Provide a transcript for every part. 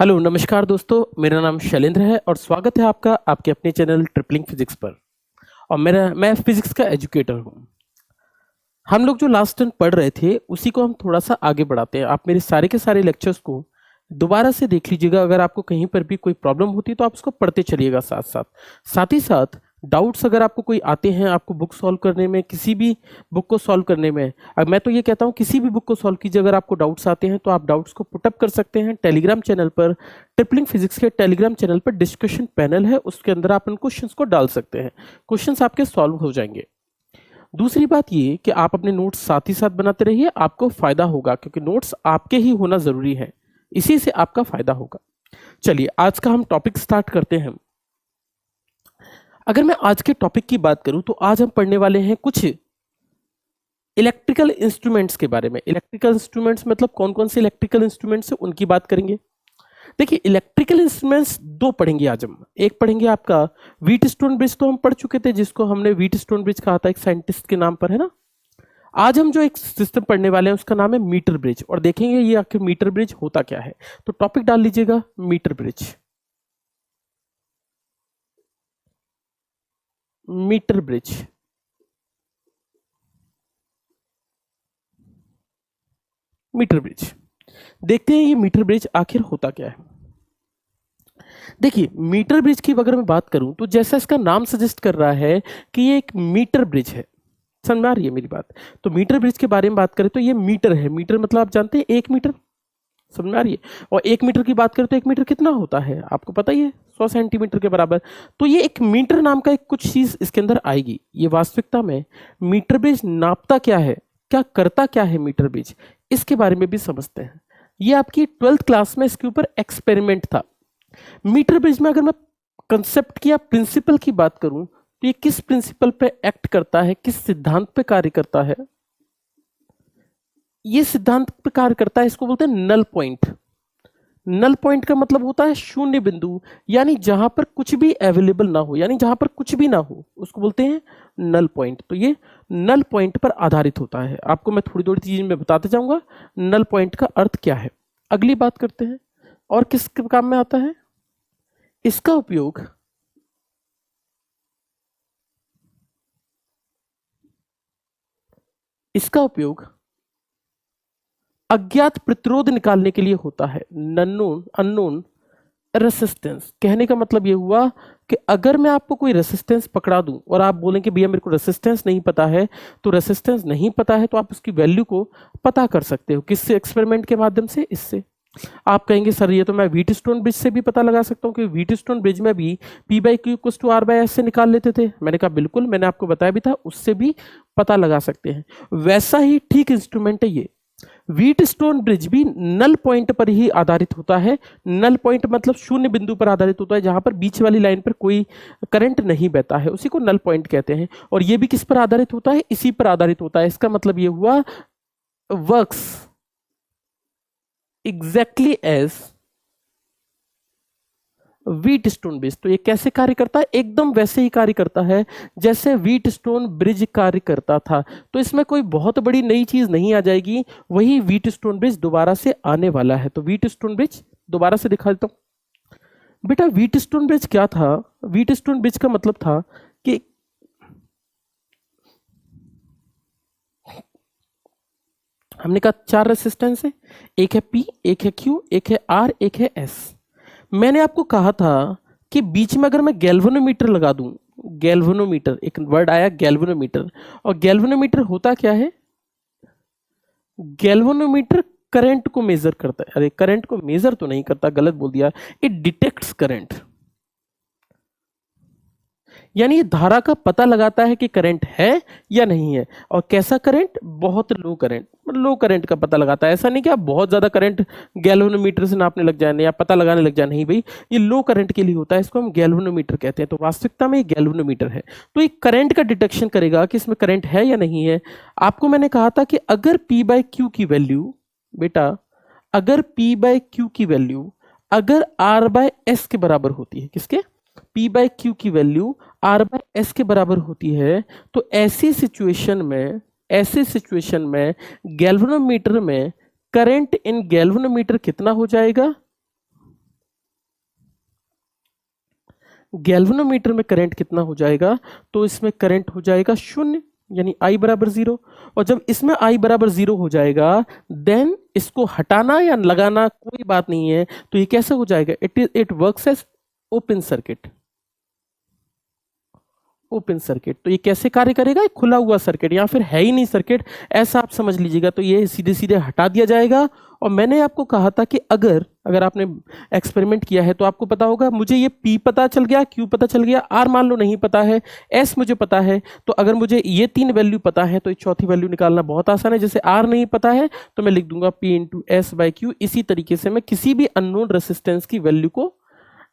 Hello नमस्कार दोस्तों, मेरा नाम शैलेंद्र है और स्वागत है आपका आपके अपने चैनल ट्रिपलिंग फिजिक्स पर। और मैं फिजिक्स का एजुकेटर हूँ। हम लोग जो लास्ट टाइम पढ़ रहे थे उसी को हम थोड़ा सा आगे बढ़ाते हैं। आप मेरे सारे के सारे लेक्चर्स को दोबारा से देख लीजिएगा। अगर आपको कहीं पर भी कोई प्रॉब्लम होती है तो आप उसको पढ़ते चलिएगा साथ साथ। साथ ही साथ डाउट्स अगर आपको कोई आते हैं, आपको बुक सॉल्व करने में, किसी भी बुक को सॉल्व करने में, अब मैं तो ये कहता हूँ किसी भी बुक को सॉल्व कीजिए। अगर आपको डाउट्स आते हैं तो आप डाउट्स को पुटअप कर सकते हैं टेलीग्राम चैनल पर। ट्रिपलिंग फिजिक्स के टेलीग्राम चैनल पर डिस्कशन पैनल है, उसके अंदर आप उन क्वेश्चंस को डाल सकते हैं। क्वेश्चंस आपके सॉल्व हो जाएंगे। दूसरी बात ये कि आप अपने नोट्स साथ ही साथ बनाते रहिए, आपको फायदा होगा क्योंकि नोट्स आपके ही होना जरूरी है, इसी से आपका फायदा होगा। चलिए आज का हम टॉपिक स्टार्ट करते हैं। अगर मैं आज के टॉपिक की बात करूं तो आज हम पढ़ने वाले हैं कुछ इलेक्ट्रिकल इंस्ट्रूमेंट्स के बारे में। इलेक्ट्रिकल इंस्ट्रूमेंट्स मतलब कौन कौन से इलेक्ट्रिकल इंस्ट्रूमेंट्स हैं उनकी बात करेंगे। देखिए इलेक्ट्रिकल इंस्ट्रूमेंट्स दो पढ़ेंगे आज हम। एक पढ़ेंगे आपका व्हीटस्टोन ब्रिज, तो हम पढ़ चुके थे जिसको हमने व्हीटस्टोन ब्रिज कहा था, एक साइंटिस्ट के नाम पर, है ना। आज हम जो एक सिस्टम पढ़ने वाले हैं उसका नाम है मीटर ब्रिज, और देखेंगे ये आखिर मीटर ब्रिज होता क्या है। तो टॉपिक डाल लीजिएगा metre bridge. Metre bridge, metre bridge देखते हैं ये मीटर ब्रिज आखिर होता क्या है। देखिए मीटर ब्रिज की अगर मैं बात करूं तो जैसा इसका नाम सजेस्ट कर रहा है कि ये एक मीटर ब्रिज है। समझ में आ रही है मेरी बात। तो मीटर ब्रिज के बारे में बात करें तो ये मीटर है। मीटर मतलब आप जानते हैं 1 मीटर, समझ में आ रही है। और 1 मीटर की बात करें तो 1 मीटर कितना होता है आपको पता ही है, 100 सेंटीमीटर के बराबर। तो ये एक मीटर नाम का एक कुछ चीज इसके अंदर आएगी। ये वास्तविकता में मीटर ब्रिज नापता क्या है, क्या करता क्या है मीटर ब्रिज, इसके बारे में भी समझते हैं। ये आपकी 12th क्लास में इसके ऊपर एक्सपेरिमेंट था। मीटर ब्रिज में अगर मैं कंसेप्ट की या प्रिंसिपल की बात करूं तो ये किस प्रिंसिपल पे एक्ट करता है, किस सिद्धांत पे कार्य करता है। ये सिद्धांत पे कार्य करता है, इसको बोलते हैं नल पॉइंट। नल पॉइंट का मतलब होता है शून्य बिंदु, यानी जहां पर कुछ भी अवेलेबल ना हो, यानी जहां पर कुछ भी ना हो उसको बोलते हैं नल पॉइंट। तो ये नल पॉइंट पर आधारित होता है। आपको मैं थोड़ी थोड़ी चीज में बताते जाऊंगा नल पॉइंट का अर्थ क्या है। अगली बात करते हैं और किस काम में आता है। इसका उपयोग इसका उपयोग अज्ञात प्रतिरोध निकालने के लिए होता है। ननोन अननोन रेसिस्टेंस। कहने का मतलब ये हुआ कि अगर मैं आपको कोई रेसिस्टेंस पकड़ा दूं और आप बोलें कि भैया मेरे को रेसिस्टेंस नहीं पता है, तो रेसिस्टेंस नहीं पता है तो आप उसकी वैल्यू को पता कर सकते हो किससे, एक्सपेरिमेंट के माध्यम से। इससे आप कहेंगे सर ये तो मैं व्हीटस्टोन ब्रिज से भी पता लगा सकता हूँ कि व्हीटस्टोन ब्रिज में भी P/Q=R/S से निकाल लेते थे। मैंने कहा बिल्कुल, मैंने आपको बताया भी था, उससे भी पता लगा सकते हैं। वैसा ही ठीक इंस्ट्रूमेंट है ये। व्हीटस्टोन ब्रिज भी नल पॉइंट पर ही आधारित होता है। नल पॉइंट मतलब शून्य बिंदु पर आधारित होता है, जहां पर बीच वाली लाइन पर कोई करंट नहीं बहता है, उसी को नल पॉइंट कहते हैं। और ये भी किस पर आधारित होता है, इसी पर आधारित होता है। इसका मतलब ये हुआ works exactly as Wheatstone bridge. तो ये कैसे कार्य करता है, एकदम वैसे ही कार्य करता है जैसे व्हीटस्टोन ब्रिज कार्य करता था। तो इसमें कोई बहुत बड़ी नई चीज नहीं आ जाएगी, वही व्हीटस्टोन ब्रिज दोबारा से आने वाला है। तो व्हीटस्टोन ब्रिज दोबारा से दिखा देता हूं बेटा। व्हीटस्टोन ब्रिज क्या था। व्हीटस्टोन ब्रिज का मतलब था कि हमने कहा 4 रेसिस्टेंस है, एक है P, एक है Q, एक है R, एक है S। मैंने आपको कहा था कि बीच में अगर मैं गैल्वेनोमीटर लगा दूं, गैल्वेनोमीटर, एक वर्ड आया गैल्वेनोमीटर, और गैल्वेनोमीटर होता क्या है, गैल्वेनोमीटर करंट को मेजर करता है। अरे करंट को मेजर तो नहीं करता, गलत बोल दिया, इट डिटेक्ट्स करंट, यानी ये धारा का पता लगाता है कि करंट है या नहीं है। और कैसा करंट, बहुत लो करंट, लो करंट का पता लगाता है। ऐसा नहीं कि आप बहुत ज्यादा करंट गैल्वेनोमीटर से नापने लग जाए या पता लगाने लग जाए, नहीं भाई, ये लो करंट के लिए होता है, इसको हम गैल्वेनोमीटर कहते हैं। तो वास्तविकता में ये गैल्वेनोमीटर है। तो ये करंट का डिटेक्शन करेगा कि इसमें करंट है या नहीं है। आपको मैंने कहा था कि अगर P/Q की वैल्यू, बेटा अगर P/Q की वैल्यू अगर R/S के बराबर होती है, किसके, P/Q की वैल्यू R/S के बराबर होती है, तो ऐसी सिचुएशन में गैल्वेनोमीटर में करंट इन गैल्वेनोमीटर कितना हो जाएगा, गैल्वेनोमीटर में करंट कितना हो जाएगा, तो इसमें करंट हो जाएगा 0, यानी I बराबर 0। और जब इसमें I बराबर 0 हो जाएगा, देन इसको हटाना या लगाना कोई बात नहीं है, तो ये कैसे हो जाएगा, it works as open circuit. Open circuit, तो ये कैसे कार्य करेगा, एक खुला हुआ सर्किट, या फिर है ही नहीं सर्किट, ऐसा आप समझ लीजिएगा। तो ये सीधे सीधे हटा दिया जाएगा। और मैंने आपको कहा था कि अगर अगर आपने एक्सपेरिमेंट किया है तो आपको पता होगा, मुझे ये P पता चल गया, Q पता चल गया, R मान लो नहीं पता है, S मुझे पता है, तो अगर मुझे ये 3 वैल्यू पता है तो ये चौथी वैल्यू निकालना बहुत आसान है। जैसे R नहीं पता है तो मैं लिख दूंगा P into S by Q. इसी तरीके से मैं किसी भी अननोन रेसिस्टेंस की वैल्यू को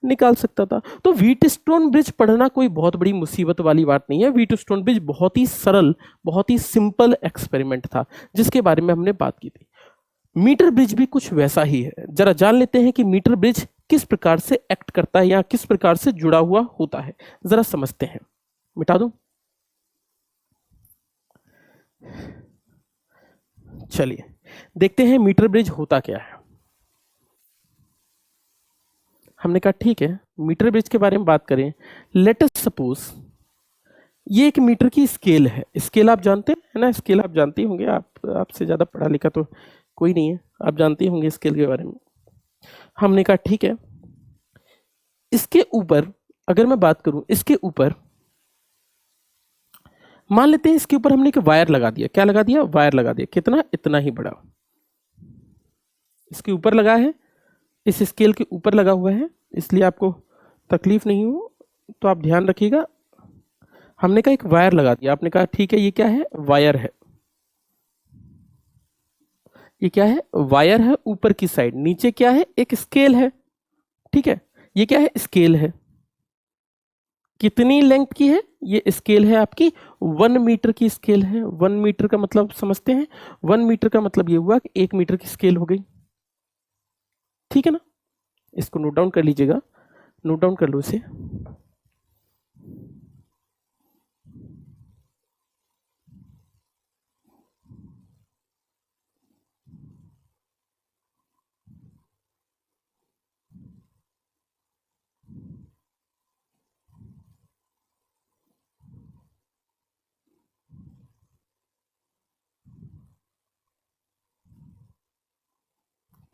निकाल सकता था। तो व्हीटस्टोन ब्रिज पढ़ना कोई बहुत बड़ी मुसीबत वाली बात नहीं है। व्हीटस्टोन ब्रिज बहुत ही सरल, बहुत ही सिंपल एक्सपेरिमेंट था जिसके बारे में हमने बात की थी। मीटर ब्रिज भी कुछ वैसा ही है। जरा जान लेते हैं कि मीटर ब्रिज किस प्रकार से एक्ट करता है या किस प्रकार से जुड़ा हुआ होता है, जरा समझते हैं। मिटा दूं, चलिए देखते हैं मीटर ब्रिज होता क्या है। हमने कहा ठीक है, मीटर ब्रिज के बारे में बात करें। लेट अस सपोज ये एक मीटर की स्केल है। स्केल आप जानते हैं ना, स्केल आप जानते होंगे, आपसे ज्यादा पढ़ा लिखा तो कोई नहीं है, आप जानते होंगे स्केल के बारे में। हमने कहा ठीक है, इसके ऊपर अगर मैं बात करूं, इसके ऊपर मान लेते हैं इसके ऊपर हमने एक वायर लगा दिया। क्या लगा दिया, वायर लगा दिया। कितना, इतना ही बड़ा इसके ऊपर लगा है, इस स्केल के ऊपर लगा हुआ है, इसलिए आपको तकलीफ नहीं हो तो आप ध्यान रखिएगा। हमने कहा एक वायर लगा दिया, आपने कहा ठीक है, ये क्या है, वायर है। ये क्या है, वायर है ऊपर की साइड। नीचे क्या है, एक स्केल है, ठीक है। ये क्या है, स्केल है। कितनी लेंथ की है, ये स्केल है आपकी 1 मीटर की स्केल है। 1 मीटर का मतलब समझते हैं, 1 मीटर का मतलब ये हुआ कि 1 मीटर की स्केल हो गई, ठीक है ना। इसको नोट डाउन कर लीजिएगा, नोट डाउन कर लो इसे।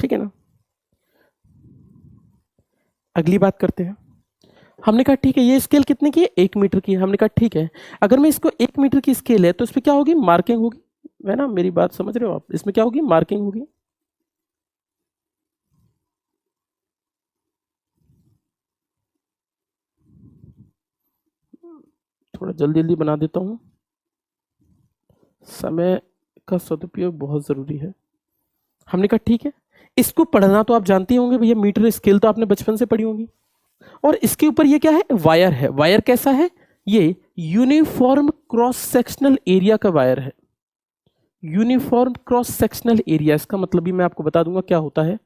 ठीक है ना, अगली बात करते हैं। हमने कहा ठीक है, ये स्केल कितने की है, 1 मीटर की है। हमने कहा ठीक है, अगर मैं इसको 1 मीटर की स्केल है तो इस पर क्या होगी, मार्किंग होगी, है ना। मेरी बात समझ रहे हो आप, इसमें क्या होगी, मार्किंग होगी। थोड़ा जल्दी जल्दी बना देता हूँ, समय का सदुपयोग बहुत जरूरी है। हमने कहा ठीक है, इसको पढ़ना तो आप जानते होंगे भैया, मीटर स्केल तो आपने बचपन से पढ़ी होंगी। और इसके ऊपर ये क्या है, वायर है। वायर कैसा है, ये यूनिफॉर्म क्रॉस सेक्शनल एरिया का वायर है। यूनिफॉर्म क्रॉस सेक्शनल एरिया, इसका मतलब भी मैं आपको बता दूंगा क्या होता है।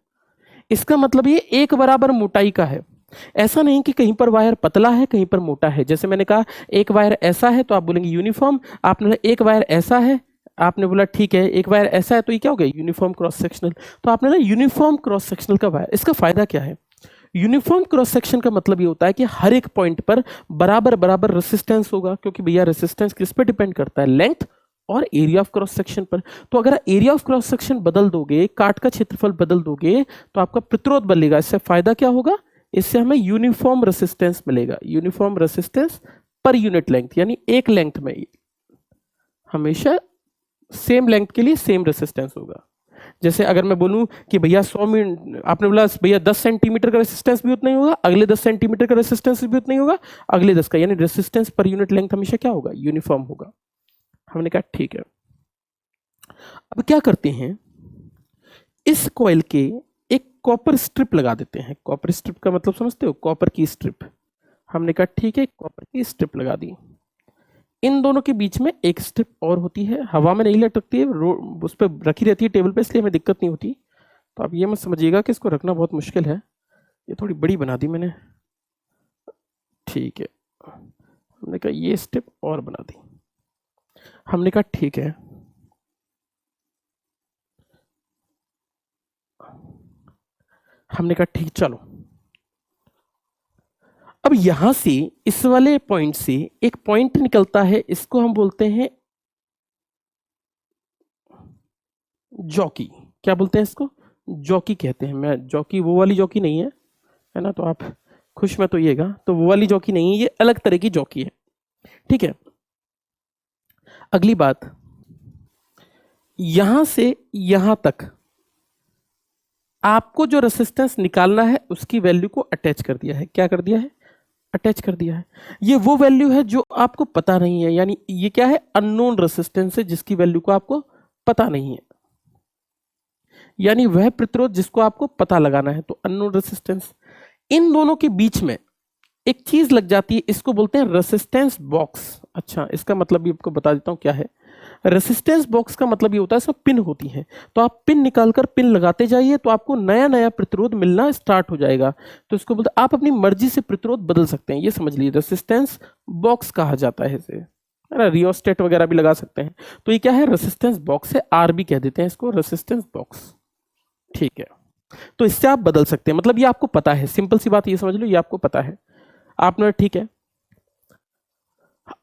इसका मतलब ये एक बराबर मोटाई का है। ऐसा नहीं कि कहीं पर वायर पतला है कहीं पर मोटा है। जैसे मैंने कहा एक वायर ऐसा है तो आप बोलेंगे यूनिफॉर्म, आपने बोला एक वायर ऐसा है, आपने बोला ठीक है एक वायर ऐसा है, तो ये क्या हो गया, यूनिफॉर्म क्रॉस सेक्शनल। तो आपने ना यूनिफॉर्म क्रॉस सेक्शनल का वायर, इसका फायदा क्या है, यूनिफॉर्म क्रॉस सेक्शन का मतलब ये होता है कि हर एक पॉइंट पर बराबर बराबर रेसिस्टेंस होगा, क्योंकि भैया रेसिस्टेंस किस पे डिपेंड करता है, लेंथ और एरिया ऑफ क्रॉस सेक्शन पर। तो अगर एरिया ऑफ क्रॉस सेक्शन बदल दोगे, काट का क्षेत्रफल बदल दोगे, तो आपका प्रतिरोध बदलेगा। इससे फायदा क्या होगा, इससे हमें यूनिफॉर्म रेसिस्टेंस मिलेगा। Uniform resistance per unit length, यानी एक लेंथ में हमेशा सेम लेंथ के लिए सेम रेसिस्टेंस होगा। जैसे अगर मैं बोलूं कि भैया 100 मीटर, आपने बोला भैया 10 सेंटीमीटर का रेसिस्टेंस भी उतना ही होगा, अगले 10 सेंटीमीटर का रेसिस्टेंस भी उतना ही होगा, अगले 10 का, यानी रेसिस्टेंस पर यूनिट लेंथ हमेशा क्या होगा, यूनिफॉर्म होगा। हमने कहा ठीक है, अब क्या करते हैं, इस कॉइल के एक कॉपर स्ट्रिप लगा देते हैं। कॉपर स्ट्रिप का मतलब समझते हो, कॉपर की स्ट्रिप। हमने कहा ठीक है, कॉपर की स्ट्रिप लगा दी। इन दोनों के बीच में एक स्ट्रिप और होती है, हवा में नहीं लटकती है, उस पर रखी रहती है टेबल पे, इसलिए हमें दिक्कत नहीं होती। तो आप ये मत समझिएगा कि इसको रखना बहुत मुश्किल है, ये थोड़ी बड़ी बना दी मैंने, ठीक है। हमने कहा ये स्टेप और बना दी। हमने कहा ठीक है, हमने कहा ठीक, चलो अब यहां से इस वाले पॉइंट से एक पॉइंट निकलता है, इसको हम बोलते हैं जॉकी। क्या बोलते हैं इसको? जॉकी कहते हैं। मैं जॉकी वो वाली जॉकी नहीं है ना, तो आप खुश मत होइएगा, तो वो वाली जॉकी नहीं है, ये अलग तरह की जॉकी है। ठीक है, अगली बात, यहां से यहां तक आपको जो रेसिस्टेंस निकालना है उसकी वैल्यू को अटैच कर दिया है। क्या कर दिया है? अटैच कर दिया है। ये वो वैल्यू है जो आपको पता नहीं है, यानी ये क्या है? अननोन रेसिस्टेंस है जिसकी वैल्यू को आपको पता नहीं है, यानी वह प्रतिरोध जिसको आपको पता लगाना है, तो अननोन रेसिस्टेंस। इन दोनों के बीच में एक चीज लग जाती है, इसको बोलते हैं रेसिस्टेंस बॉक्स। अच्छा, इसका मतलब भी आपको बता देता हूं क्या है। रेसिस्टेंस बॉक्स का मतलब ये होता है, इसमें पिन होती है, तो आप पिन निकालकर पिन लगाते जाइए तो आपको नया नया प्रतिरोध मिलना स्टार्ट हो जाएगा। तो इसको बोलते हैं, आप अपनी मर्जी से प्रतिरोध बदल सकते हैं, ये समझ लीजिए। रेसिस्टेंस बॉक्स कहा जाता है इसे, है ना। रियोस्टेट वगैरह भी लगा सकते हैं। तो ये क्या है? रेसिस्टेंस बॉक्स है, आर भी कह देते हैं इसको, रेसिस्टेंस बॉक्स। ठीक है, तो इससे आप बदल सकते हैं, मतलब ये आपको पता है। सिंपल सी बात ये समझ लो, ये आपको पता है आपने। ठीक है,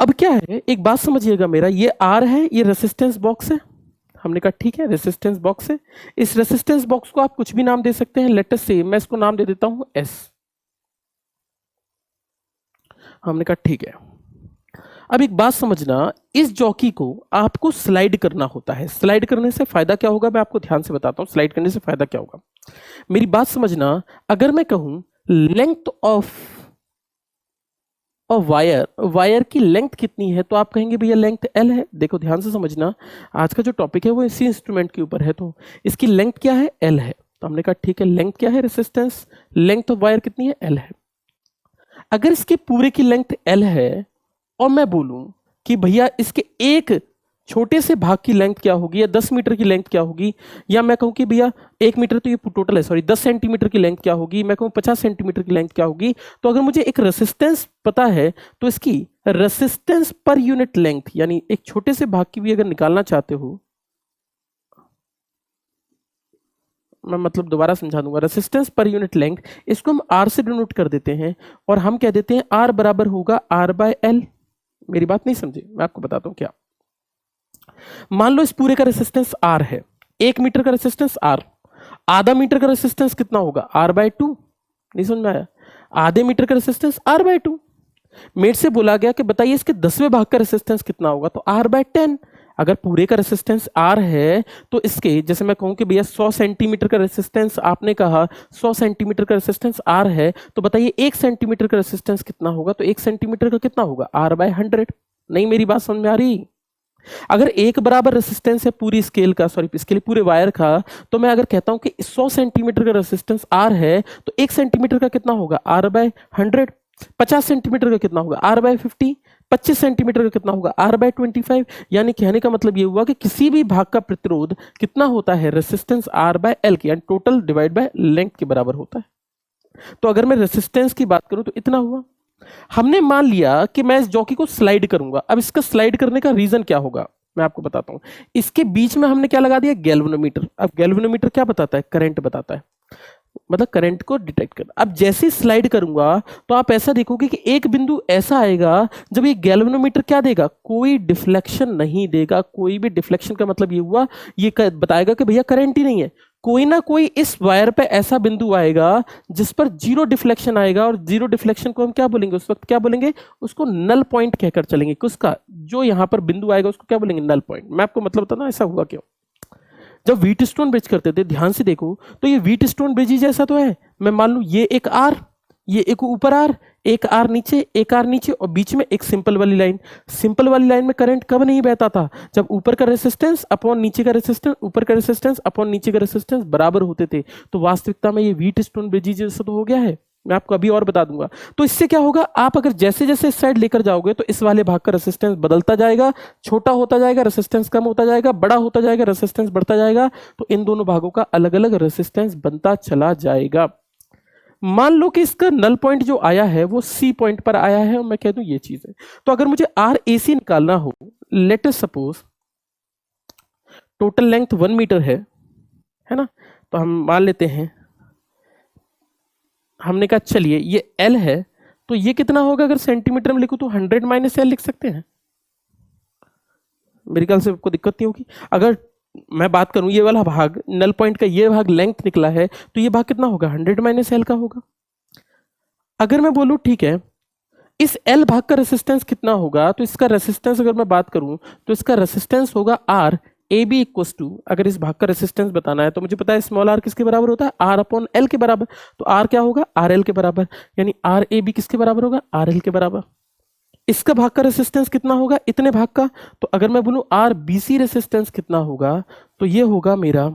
अब क्या है, एक बात समझिएगा मेरा, ये आर है, ये रेसिस्टेंस बॉक्स है। हमने कहा ठीक है, रेसिस्टेंस बॉक्स है। इस रेसिस्टेंस बॉक्स को आप कुछ भी नाम दे सकते हैं। लेट अस से मैं इसको नाम दे देता हूं एस। हमने कहा ठीक है। अब एक बात समझना, इस जॉकी को आपको स्लाइड करना होता है। स्लाइड करने से फायदा क्या होगा, मैं आपको ध्यान से बताता हूं स्लाइड करने से फायदा क्या होगा। मेरी बात समझना, अगर मैं कहूं लेंथ ऑफ और वायर की लेंथ कितनी है, तो आप कहेंगे भैया लेंथ एल है। देखो ध्यान से समझना, आज का जो टॉपिक है वो इसी इंस्ट्रूमेंट के ऊपर है, तो इसकी लेंथ क्या है? एल है। तो हमने कहा ठीक है, लेंथ क्या है? रेसिस्टेंस। लेंथ ऑफ वायर कितनी है? एल है। अगर इसके पूरे की लेंथ एल है और मैं बोलूं कि भैया इसके एक छोटे से भाग की लेंथ क्या होगी, या 10 मीटर की लेंथ क्या होगी, या मैं कहूं कि भैया 1 मीटर तो ये टोटल है, सॉरी 10 सेंटीमीटर की लेंथ क्या होगी, मैं कहूं 50 सेंटीमीटर की लेंथ क्या होगी, तो अगर मुझे एक रेसिस्टेंस पता है तो इसकी रेसिस्टेंस पर यूनिट लेंथ, यानी एक छोटे से भाग की भी अगर निकालना चाहते हो, मैं मतलब दोबारा समझा दूंगा, रेसिस्टेंस पर यूनिट लेंथ, इसको हम आर से डिनोट कर देते हैं और हम कह देते हैं आर बराबर होगा आर बाय एल। मेरी बात नहीं समझे, मैं आपको बताता हूं क्या। मान लो इस पूरे का रेसिस्टेंस आर है, 1 मीटर का रेसिस्टेंस आर, आधा मीटर का रेसिस्टेंस कितना होगा? R by two. नहीं समझ में आया? आधे मीटर का रेसिस्टेंस आर बाय टू। मेरे से बोला गया कि बताइए इसके 10वें भाग का रेसिस्टेंस कितना होगा, तो आर बाय 10। अगर पूरे का रेसिस्टेंस आर है तो इसके, जैसे मैं कहूं कि भैया 100 सेंटीमीटर का रेसिस्टेंस, आपने कहा 100 सेंटीमीटर का रेसिस्टेंस आर है, तो बताइए 1 सेंटीमीटर का रेसिस्टेंस कितना होगा, तो 1 सेंटीमीटर का कितना होगा? R by 100। नहीं, मेरी बात समझ में आ रही? अगर एक बराबर रेसिस्टेंस है पूरी स्केल का, सॉरी इसके लिए पूरे वायर का, तो मैं अगर कहता हूं कि 100 सेंटीमीटर का रेसिस्टेंस आर है, तो 1 सेंटीमीटर का कितना होगा? R by 100। 50 सेंटीमीटर का कितना होगा? R bye 50। 25 सेंटीमीटर का कितना होगा? R by 25। यानी कहने का मतलब ये हुआ कि किसी भी भाग का प्रतिरोध कितना होता है? रेसिस्टेंस आर बाय एल की, यानी टोटल डिवाइड बाय लेंथ के बराबर होता है। तो अगर मैं रेसिस्टेंस की बात करूं तो इतना हुआ। हमने मान लिया कि मैं इस जॉकी को स्लाइड करूंगा। अब इसका स्लाइड करने का रीजन क्या होगा, मैं आपको बताता हूं। इसके बीच में हमने क्या लगा दिया? गैल्वेनोमीटर। अब गैल्वेनोमीटर क्या बताता है? करंट बताता है, मतलब करंट को डिटेक्ट कर। अब जैसे स्लाइड करूंगा तो आप ऐसा देखोगे कि एक बिंदु ऐसा आएगा जब ये गैल्वेनोमीटर क्या देगा? कोई डिफ्लेक्शन नहीं देगा। कोई भी डिफ्लेक्शन का मतलब ये हुआ, ये बताएगा कि भैया करंट ही नहीं है। कोई ना कोई इस वायर पे ऐसा बिंदु आएगा जिस पर जीरो डिफ्लेक्शन आएगा, और जीरो डिफ्लेक्शन को हम क्या बोलेंगे उस वक्त? क्या बोलेंगे? उसको नल पॉइंट कहकर चलेंगे। किसका? जो यहां पर बिंदु आएगा उसको क्या बोलेंगे? Null point. मैं आपको मतलब बताना ऐसा हुआ क्यों। जब व्हीट स्टोन ब्रिज करते थे, ध्यान से देखो, तो ये व्हीट स्टोन ब्रिज ही जैसा तो है। मैं मान लू ये एक आर, ये एक ऊपर आर, एक आर नीचे, एक आर नीचे, और बीच में एक सिंपल वाली लाइन। सिंपल वाली लाइन में करंट कब नहीं बहता था? जब ऊपर का रेसिस्टेंस अपॉन नीचे का रेसिस्टेंस, ऊपर का रेसिस्टेंस अपॉन नीचे का रेसिस्टेंस बराबर होते थे। तो वास्तविकता में ये व्हीट स्टोन ब्रिज जैसा तो हो गया है। मैं आपको अभी और बता दूंगा। तो इससे क्या होगा, आप अगर जैसे जैसे इस साइड लेकर जाओगे तो इस वाले भाग का रेसिस्टेंस बदलता जाएगा, छोटा होता जाएगा, रेसिस्टेंस कम होता जाएगा, बड़ा होता जाएगा, रेसिस्टेंस बढ़ता जाएगा। तो इन दोनों भागों का अलग अलग रेसिस्टेंस बनता चला जाएगा। मान लो कि इसका नल पॉइंट जो आया है वो सी पॉइंट पर आया है, और मैं कह दूं ये चीज है। तो अगर मुझे आर ए सी निकालना हो, let us suppose total length 1 metre है ना, तो हम मान लेते हैं, हमने कहा चलिए ये एल है, तो ये कितना होगा? अगर सेंटीमीटर में लिखूं तो 100 माइनस एल लिख सकते हैं। मेरे ख्याल से आपको दिक्कत नहीं होगी। अगर मैं बात करूं ये वाला भाग, नल पॉइंट का ये भाग लेंथ निकला है, तो ये भाग कितना होगा? 100 माइनस एल का होगा। अगर मैं बोलूं ठीक है, इस एल भाग का रेसिस्टेंस कितना होगा, तो इसका रेसिस्टेंस अगर मैं बात करूं तो इसका रेसिस्टेंस होगा R A B equals to, अगर इस भाग का रेसिस्टेंस बताना है तो मुझे पता है स्मॉल आर किसके बराबर होता है? आर अपॉन एल के बराबर। तो आर क्या होगा? आर एल के बराबर, यानी आर ए बी किसके बराबर होगा? आर एल के बराबर। इसका भाग का रेसिस्टेंस कितना होगा? इतने भाग का। तो अगर मैं बोलूं आर बी सी रेसिस्टेंस कितना होगा, तो ये होगा मेरा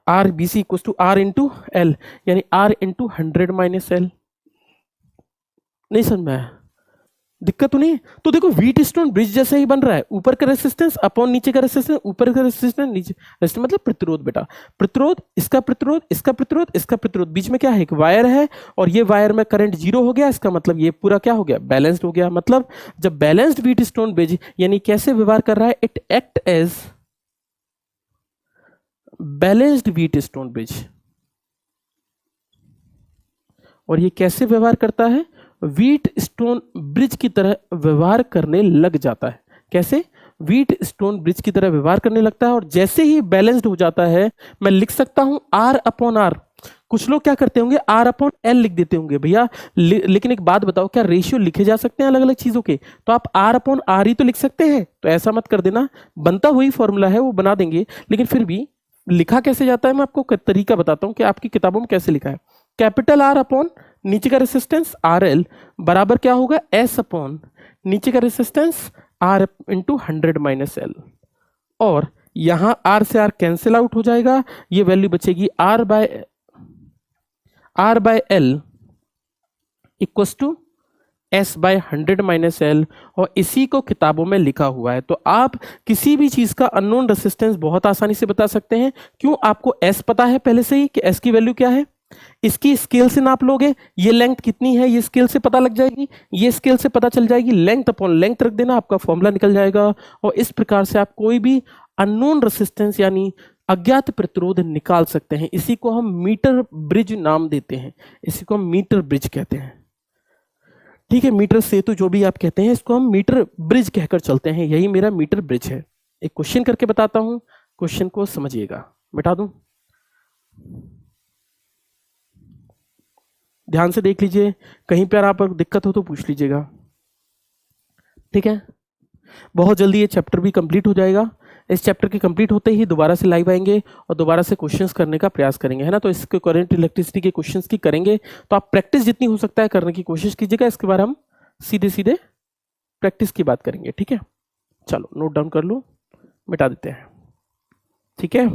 R B C equals to R into L, यानी आर इंटू 100 माइनस एल। नहीं समझ में आया? दिक्कत तो नहीं है? तो देखो व्हीट स्टोन ब्रिज जैसा ही बन रहा है, ऊपर का रेसिस्टेंस अपॉन नीचे का रेसिस्टेंस, ऊपर का रेसिस्टेंस नीचे रेसिस्टेंस, मतलब प्रतिरोध बेटा, प्रतिरोध, इसका प्रतिरोध, इसका प्रतिरोध, इसका प्रतिरोध, बीच में क्या है? एक वायर है, और ये वायर में करंट जीरो हो गया, इसका मतलब ये पूरा क्या हो गया? बैलेंस्ड हो गया। मतलब जब बैलेंस्ड व्हीट स्टोन ब्रिज यानी कैसे व्यवहार कर रहा है? It act as balanced Wheatstone bridge. और ये कैसे व्यवहार करता है? व्हीट स्टोन ब्रिज की तरह व्यवहार करने लग जाता है। कैसे? व्हीट स्टोन ब्रिज की तरह व्यवहार करने लगता है, और जैसे ही बैलेंस्ड हो जाता है मैं लिख सकता हूं आर अपॉन आर। कुछ लोग क्या करते होंगे? आर अपॉन एल लिख देते होंगे भैया, लेकिन एक बात बताओ, क्या रेशियो लिखे जा सकते हैं अलग अलग चीजों के? तो आप आर अपॉन आर ही तो लिख सकते हैं, तो ऐसा मत कर देना। बनता हुई फॉर्मूला है, वो बना देंगे, लेकिन फिर भी लिखा कैसे जाता है मैं आपको तरीका बताता हूं कि आपकी किताबों में कैसे लिखा है। कैपिटल आर अपॉन नीचे का रेसिस्टेंस आर एल बराबर क्या होगा? एस अपॉन नीचे का resistance R into 100 minus L. और यहां आर से आर कैंसिल आउट हो जाएगा, ये वैल्यू बचेगी R by L equals to S by 100 minus L. और इसी को किताबों में लिखा हुआ है। तो आप किसी भी चीज का अननोन रेसिस्टेंस बहुत आसानी से बता सकते हैं। क्यों? आपको एस पता है पहले से ही कि एस की वैल्यू क्या है, इसकी स्केल से नाप लोगे, ये लेंथ कितनी है ये स्केल से पता लग जाएगी, ये स्केल से पता चल जाएगी, लेंथ अपॉन लेंथ रख देना, आपका फॉर्मूला निकल जाएगा। और इस प्रकार से आप कोई भी अननोन रेसिस्टेंस यानी अज्ञात प्रतिरोध निकाल सकते हैं। इसी को हम मीटर ब्रिज नाम देते हैं, इसी को हम मीटर ब्रिज कहते हैं। ठीक है, मीटर सेतु जो भी आप कहते हैं, इसको हम मीटर ब्रिज कहकर चलते हैं। यही मेरा मीटर ब्रिज है। एक क्वेश्चन करके बताता हूं, क्वेश्चन को समझिएगा। मिटा दूं? ध्यान से देख लीजिए, कहीं पर आप दिक्कत हो तो पूछ लीजिएगा। ठीक है, बहुत जल्दी ये चैप्टर भी कंप्लीट हो जाएगा। इस चैप्टर के कंप्लीट होते ही दोबारा से लाइव आएंगे और दोबारा से क्वेश्चंस करने का प्रयास करेंगे, है ना। तो इसके करंट इलेक्ट्रिसिटी के क्वेश्चंस की करेंगे, तो आप प्रैक्टिस जितनी हो सकता है करने की कोशिश कीजिएगा। इसके बाद हम सीधे सीधे प्रैक्टिस की बात करेंगे। ठीक है, चलो नोट डाउन कर लो, मिटा देते हैं। ठीक है,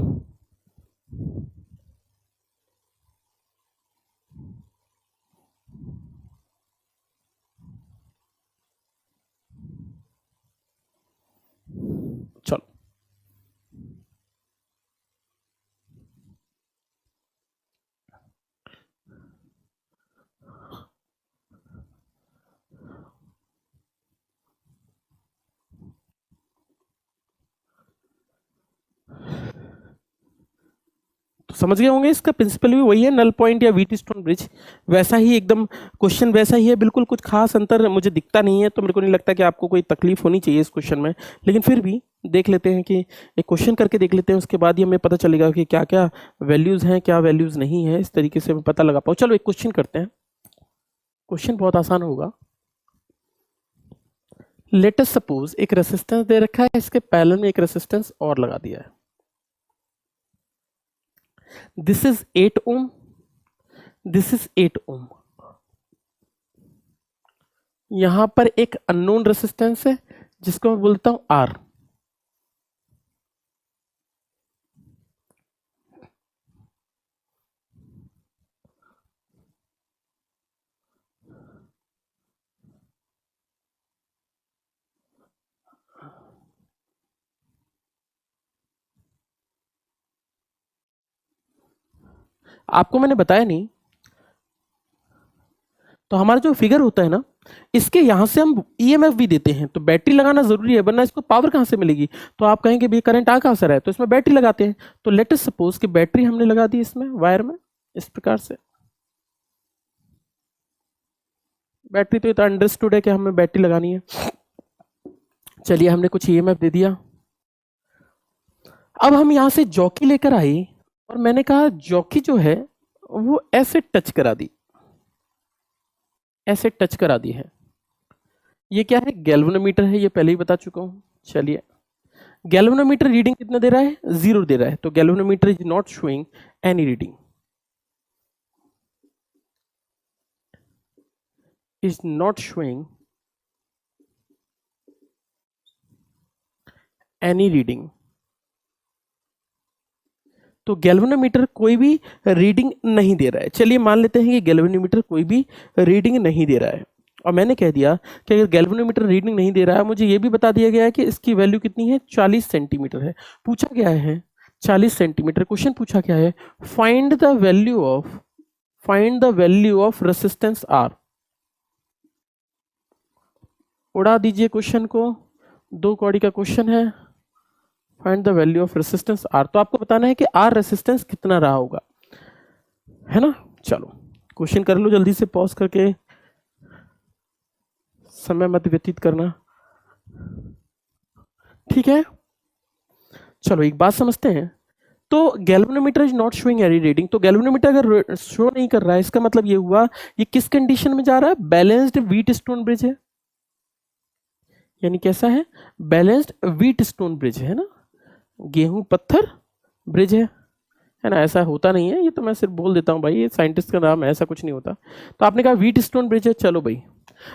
चलो तो समझ गए होंगे। इसका प्रिंसिपल भी वही है, नल पॉइंट या व्हीट स्टोन ब्रिज वैसा ही एकदम, क्वेश्चन वैसा ही है, बिल्कुल कुछ खास अंतर मुझे दिखता नहीं है। तो मेरे को नहीं लगता कि आपको कोई तकलीफ होनी चाहिए इस क्वेश्चन में, लेकिन फिर भी देख लेते हैं कि एक क्वेश्चन करके देख लेते हैं, उसके बाद ही हमें पता चलेगा कि क्या क्या वैल्यूज हैं क्या वैल्यूज नहीं है, इस तरीके से मैं पता लगा पाऊँ। चलो एक क्वेश्चन करते हैं, क्वेश्चन बहुत आसान होगा। लेट अस सपोज एक रेसिस्टेंस दे रखा है, इसके पैरेलल में एक रेसिस्टेंस और लगा दिया है। This is 8 ohm, this is 8 ohm. यहां पर एक अननोन रेसिस्टेंस है जिसको मैं बोलता हूं आर। आपको मैंने बताया नहीं, तो हमारा जो फिगर होता है ना, इसके यहां से हम ईएमएफ भी देते हैं। तो बैटरी लगाना जरूरी है, वरना इसको पावर कहां से मिलेगी। तो आप कहेंगे भी करंट आ कहां से रहा है, तो इसमें बैटरी लगाते हैं। तो लेट अस सपोज कि बैटरी हमने लगा दी इसमें वायर में इस प्रकार से। बैटरी तो इतना अंडरस्टूड है कि हमें बैटरी लगानी है। चलिए हमने कुछ ईएमएफ दे दिया। अब हम यहां से जॉकी लेकर आए और मैंने कहा जॉकी जो है वो ऐसे टच करा दी, ऐसे टच करा दी है। ये क्या है? गैल्वेनोमीटर है, ये पहले ही बता चुका हूं। चलिए गैल्वेनोमीटर रीडिंग कितना दे रहा है? 0 दे रहा है, तो galvanometer is not showing any reading, is not showing any reading. तो गैल्वेनोमीटर कोई भी रीडिंग नहीं दे रहा है। चलिए मान लेते हैं कि गैल्वेनोमीटर कोई भी रीडिंग नहीं दे रहा है, और मैंने कह दिया कि अगर गैल्वेनोमीटर रीडिंग नहीं दे रहा है, मुझे ये भी बता दिया गया है कि इसकी वैल्यू कितनी है? 40 सेंटीमीटर है। पूछा गया है 40 सेंटीमीटर। क्वेश्चन पूछा क्या है? Find the value of resistance R. उड़ा दीजिए क्वेश्चन को, 2 कौड़ी का क्वेश्चन है। Find the value of resistance R, तो आपको बताना है कि आर रेसिस्टेंस कितना रहा होगा, है ना। चलो क्वेश्चन कर लो जल्दी से, पॉज करके, समय मत व्यतीत करना, ठीक है। चलो एक बात समझते हैं। तो galvanometer is not showing any reading, तो गैल्वेनोमीटर अगर शो नहीं कर रहा है, इसका मतलब ये हुआ ये किस कंडीशन में जा रहा है? बैलेंस्ड व्हीट स्टोन ब्रिज है, यानी कैसा है? बैलेंस्ड व्हीट स्टोन ब्रिज है ना, गेहूं पत्थर ब्रिज है ना। ऐसा होता नहीं है, ये तो मैं सिर्फ बोल देता हूं भाई, ये साइंटिस्ट का नाम है, ऐसा कुछ नहीं होता। तो आपने कहा व्हीट स्टोन ब्रिज है, चलो भाई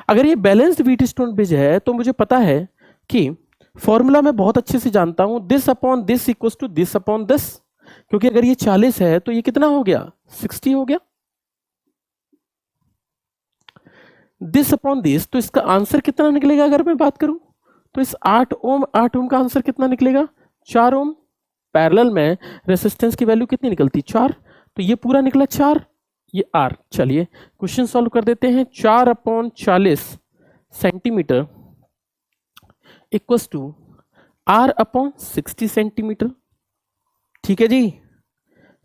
अगर ये बैलेंस्ड व्हीट स्टोन ब्रिज है तो मुझे पता है कि फॉर्मूला मैं बहुत अच्छे से जानता हूं, this upon this equals to this upon this, क्योंकि अगर ये 40 है तो ये कितना हो गया? 60 हो गया। दिस अपॉन दिस, तो इसका आंसर कितना निकलेगा? अगर मैं बात करूं तो इस 8 ओम का आंसर कितना निकलेगा? 4 ओम। पैरेलल में रेसिस्टेंस की वैल्यू कितनी निकलती? 4, तो ये पूरा निकला 4, ये आर। चलिए क्वेश्चन सॉल्व कर देते हैं। 4/40 centimetre equals to R/60 centimetre, ठीक है जी।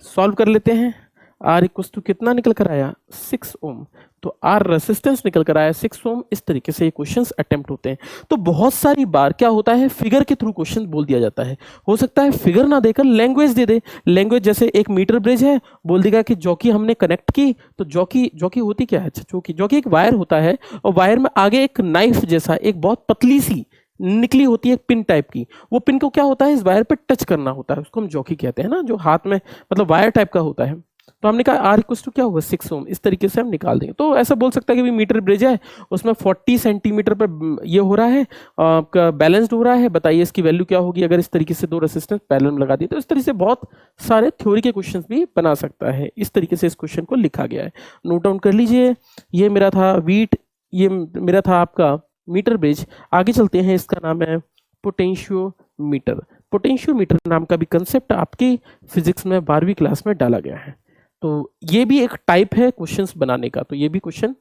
सॉल्व कर लेते हैं। R इक्वल्स टू कितना निकल कर आया? 6 ओम, तो R रेसिस्टेंस निकल कर आया 6 ओम। इस तरीके से ये क्वेश्चंस अटेम्प्ट होते हैं। तो बहुत सारी बार क्या होता है, फिगर के थ्रू क्वेश्चन बोल दिया जाता है। हो सकता है फिगर ना देकर लैंग्वेज दे दे। लैंग्वेज जैसे एक मीटर ब्रिज है, बोल देगा कि जॉकी हमने कनेक्ट की, तो जॉकी होती क्या है? जॉकी एक वायर होता है, और वायर में आगे एक नाइफ जैसा एक बहुत पतली सी निकली होती है पिन टाइप की। वो पिन को क्या होता है? इस वायर पे टच करना होता है, उसको हम जॉकी कहते हैं ना, जो हाथ में मतलब वायर टाइप का होता है। तो हमने कहा आर इक्वल टू क्या होगा? 6 ओम। इस तरीके से हम निकाल देंगे। तो ऐसा बोल सकता है कि मीटर ब्रिज है, उसमें 40 सेंटीमीटर पर ये हो रहा है, आपका बैलेंस्ड हो रहा है। बताइए इसकी वैल्यू क्या होगी अगर इस तरीके से 2 रेसिस्टेंस पैरेलल में लगा दिए। तो इस तरीके से बहुत सारे थ्योरी के क्वेश्चन भी बना सकता है। इस तरीके से इस क्वेश्चन को लिखा गया है, नोट डाउन कर लीजिए। ये मेरा था वीट, ये मेरा था आपका मीटर ब्रिज। आगे चलते हैं, इसका नाम है पोटेंशियोमीटर। पोटेंशियोमीटर नाम का भी कंसेप्ट आपकी फिजिक्स में 12वीं क्लास में डाला गया है। तो ये भी एक टाइप है क्वेश्चंस बनाने का, तो ये भी क्वेश्चन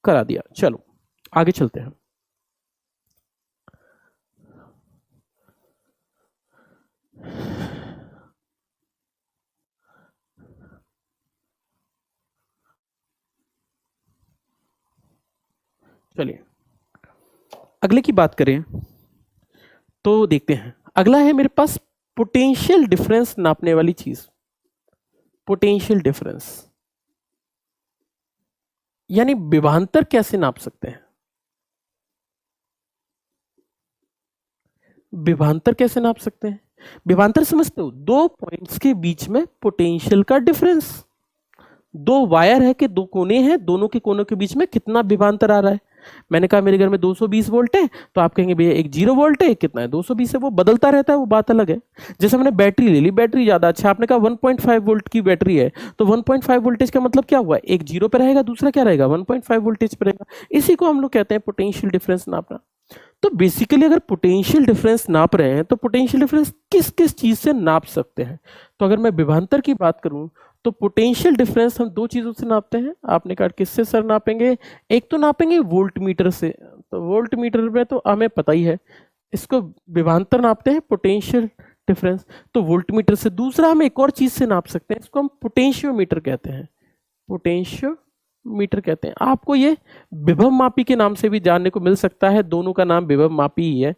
करा दिया। चलो आगे चलते हैं। चलिए अगले की बात करें तो देखते हैं। अगला है मेरे पास पोटेंशियल डिफरेंस नापने वाली चीज। पोटेंशियल डिफरेंस यानी विभवांतर कैसे नाप सकते हैं? विभवांतर कैसे नाप सकते हैं? विभवांतर समझते हो? 2 पॉइंट्स के बीच में पोटेंशियल का डिफरेंस। 2 वायर है कि 2 कोने हैं, दोनों के कोनों के बीच में कितना विभवांतर आ रहा है। मैंने कहा मेरे घर में 220 वोल्ट है, तो आप कहेंगे भैया एक 0 वोल्ट है, कितना है? 220 है। वो बदलता रहता है, वो बात अलग है। जैसे हमने बैटरी ले ली, बैटरी ज्यादा अच्छा, आपने कहा 1.5 वोल्ट की बैटरी है, तो 1.5 वोल्टेज का मतलब क्या हुआ? एक 0 पे रहेगा, दूसरा क्या रहेगा? 1.5 वोल्टेज पे रहेगा। इसी को हम लोग कहते हैं पोटेंशियल डिफरेंस नापना। तो बेसिकली अगर पोटेंशियल डिफरेंस नाप रहे हैं तो पोटेंशियल डिफरेंस किस किस चीज से नाप सकते हैं? तो अगर मैं विभवांतर की बात करूं तो पोटेंशियल डिफरेंस हम 2 चीजों से नापते हैं। आपने कहा किससे सर नापेंगे? एक तो नापेंगे वोल्ट मीटर से, तो वोल्ट मीटर में तो हमें पता ही है, इसको विभवांतर नापते हैं पोटेंशियल डिफरेंस, तो वोल्ट मीटर से। दूसरा हम एक और चीज से नाप सकते हैं, इसको हम पोटेंशियोमीटर कहते हैं। पोटेंशियोमीटर मीटर कहते हैं। आपको ये विभव मापी के नाम से भी जानने को मिल सकता है, दोनों का नाम विभव मापी ही है।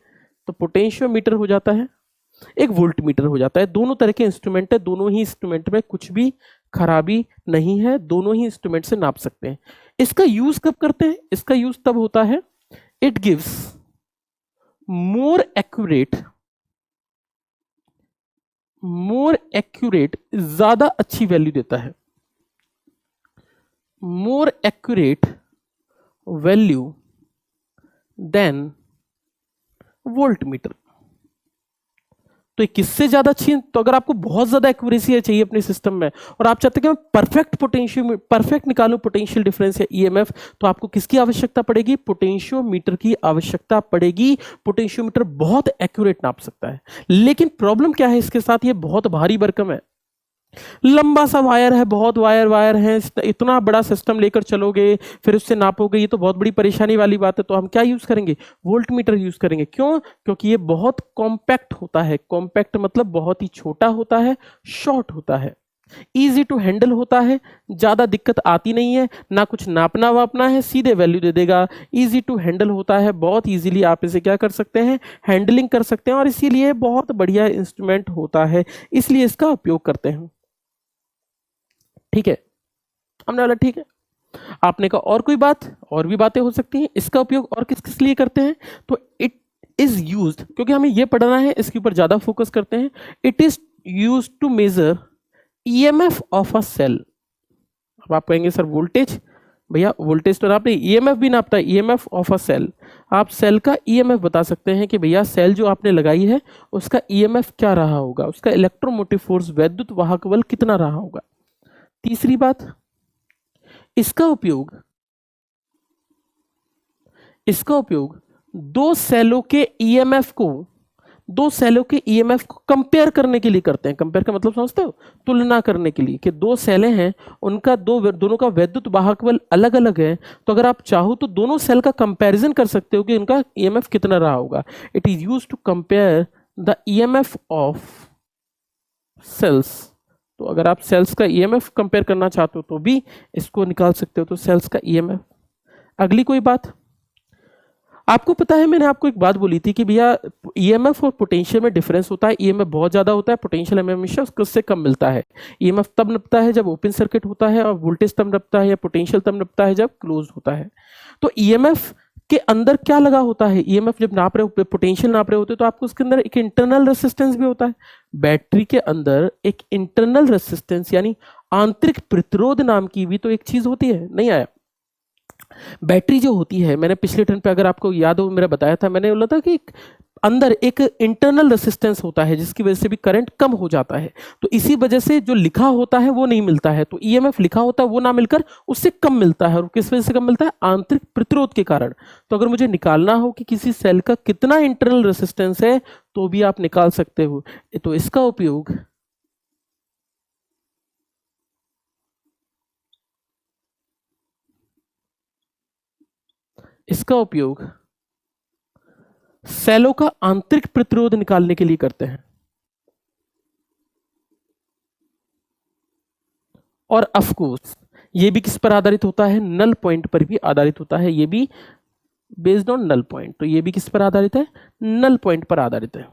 तो पोटेंशियोमीटर हो जाता है, एक वोल्ट मीटर हो जाता है। दोनों तरह के इंस्ट्रूमेंट है, दोनों ही इंस्ट्रूमेंट में कुछ भी खराबी नहीं है, दोनों ही इंस्ट्रूमेंट से नाप सकते हैं। इसका यूज कब करते हैं? इसका यूज तब होता है, इट गिव्स मोर एक्यूरेट, ज्यादा अच्छी वैल्यू देता है, more accurate value than voltmeter. तो ये किससे ज्यादा अच्छी है? तो अगर आपको बहुत ज्यादा एक्यूरेसी चाहिए अपने सिस्टम में और आप चाहते हैं कि मैं परफेक्ट निकालूं पोटेंशियल डिफरेंस या ईएमएफ, तो आपको किसकी आवश्यकता पड़ेगी? पोटेंशियोमीटर की आवश्यकता पड़ेगी। पोटेंशियोमीटर बहुत एक्यूरेट नाप सकता है, लेकिन प्रॉब्लम क्या है इसके साथ? ये बहुत भारी भरकम है, लंबा सा वायर है, बहुत वायर है, इतना बड़ा सिस्टम लेकर चलोगे फिर उससे नापोगे, ये तो बहुत बड़ी परेशानी वाली बात है। तो हम क्या यूज करेंगे? वोल्ट मीटर यूज करेंगे। क्यों? क्योंकि ये बहुत कॉम्पैक्ट होता है। कॉम्पैक्ट मतलब बहुत ही छोटा होता है, शॉर्ट होता है, इजी टू हैंडल होता है, ज्यादा दिक्कत आती नहीं है, ना कुछ नापना वापना है, सीधे वैल्यू दे देगा। इजी टू हैंडल होता है, बहुत इजीली आप इसे क्या कर सकते हैं? हैंडलिंग कर सकते हैं, और इसीलिए बहुत बढ़िया इंस्ट्रूमेंट होता है, इसलिए इसका उपयोग करते हैं। ठीक है, हमने बोला ठीक है। आपने कहा और कोई बात? और भी बातें हो सकती हैं। इसका उपयोग और किस किस लिए करते हैं? तो इट इज यूज्ड, क्योंकि हमें यह पढ़ना है, इसके ऊपर ज्यादा फोकस करते हैं। It is used to measure EMF of a cell. अब आप कहेंगे सर वोल्टेज, भैया वोल्टेज तो नापते, ईएमएफ भी नापता है, ईएमएफ ऑफ अ सेल। आप सेल का ईएमएफ बता सकते हैं कि भैया सेल जो आपने लगाई है उसका ईएमएफ क्या रहा होगा, उसका इलेक्ट्रोमोटिव फोर्स, वैद्युत वाहक बल कितना रहा होगा। तीसरी बात, इसका उपयोग दो सेलों के ईएमएफ को कंपेयर करने के लिए करते हैं। कंपेयर का मतलब समझते हो? तुलना करने के लिए, कि दो सेलें हैं, उनका दोनों का वैद्युत वाहक बल अलग अलग है, तो अगर आप चाहो तो दोनों सेल का कंपैरिजन कर सकते हो कि उनका ईएमएफ कितना रहा होगा। It is used to compare the EMF of cells. तो अगर आप सेल्स का ईएमएफ कंपेयर करना चाहते हो तो भी इसको निकाल सकते हो, तो सेल्स का ईएमएफ। अगली कोई बात, आपको पता है मैंने आपको एक बात बोली थी कि भैया ईएमएफ और पोटेंशियल में डिफरेंस होता है। ईएमएफ बहुत ज्यादा होता है, पोटेंशियल हमेशा उससे कम मिलता है। ईएमएफ तब नपता है जब ओपन सर्किट होता है, और वोल्टेज तब नपता है या पोटेंशियल तब नपता है जब क्लोज होता है। तो ईएमएफ के अंदर क्या लगा होता है? ईएमएफ जब नाप रहे हो, पोटेंशियल नाप रहे होते तो आपको उसके अंदर एक इंटरनल रेसिस्टेंस भी होता है। बैटरी के अंदर एक इंटरनल रेसिस्टेंस यानी आंतरिक प्रतिरोध नाम की भी तो एक चीज होती है। नहीं आया? बैटरी जो होती है, मैंने पिछले टर्न पे अगर आपको याद हो मेरा बताया था, मैंने बोला था कि अंदर एक इंटरनल रेसिस्टेंस होता है जिसकी वजह से भी करंट कम हो जाता है। तो इसी वजह से जो लिखा होता है वो नहीं मिलता है, तो ईएमएफ लिखा होता है वो ना मिलकर उससे कम मिलता है। और किस वजह से कम मिलता है? आंतरिक प्रतिरोध के कारण। तो अगर मुझे निकालना हो कि किसी सेल का कितना इंटरनल रेसिस्टेंस है, तो भी आप निकाल सकते हो। तो इसका उपयोग सेलों का आंतरिक प्रतिरोध निकालने के लिए करते हैं। और ऑफ कोर्स ये भी किस पर आधारित होता है? नल पॉइंट पर भी आधारित होता है। ये भी बेस्ड ऑन नल पॉइंट। तो ये भी किस पर आधारित है? नल पॉइंट पर आधारित है।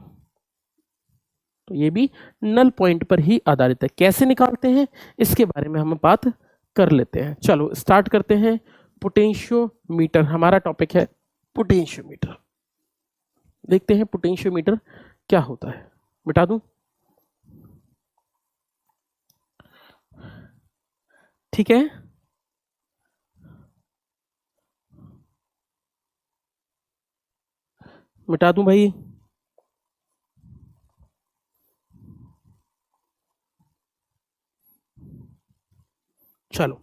तो ये भी नल पॉइंट पर ही आधारित है। कैसे निकालते हैं इसके बारे में हम बात कर लेते हैं। चलो स्टार्ट करते हैं। पोटेंशियोमीटर हमारा टॉपिक है। पोटेंशियोमीटर देखते हैं, पोटेंशियोमीटर क्या होता है। मिटा दूं? ठीक है, मिटा दूं भाई? चलो,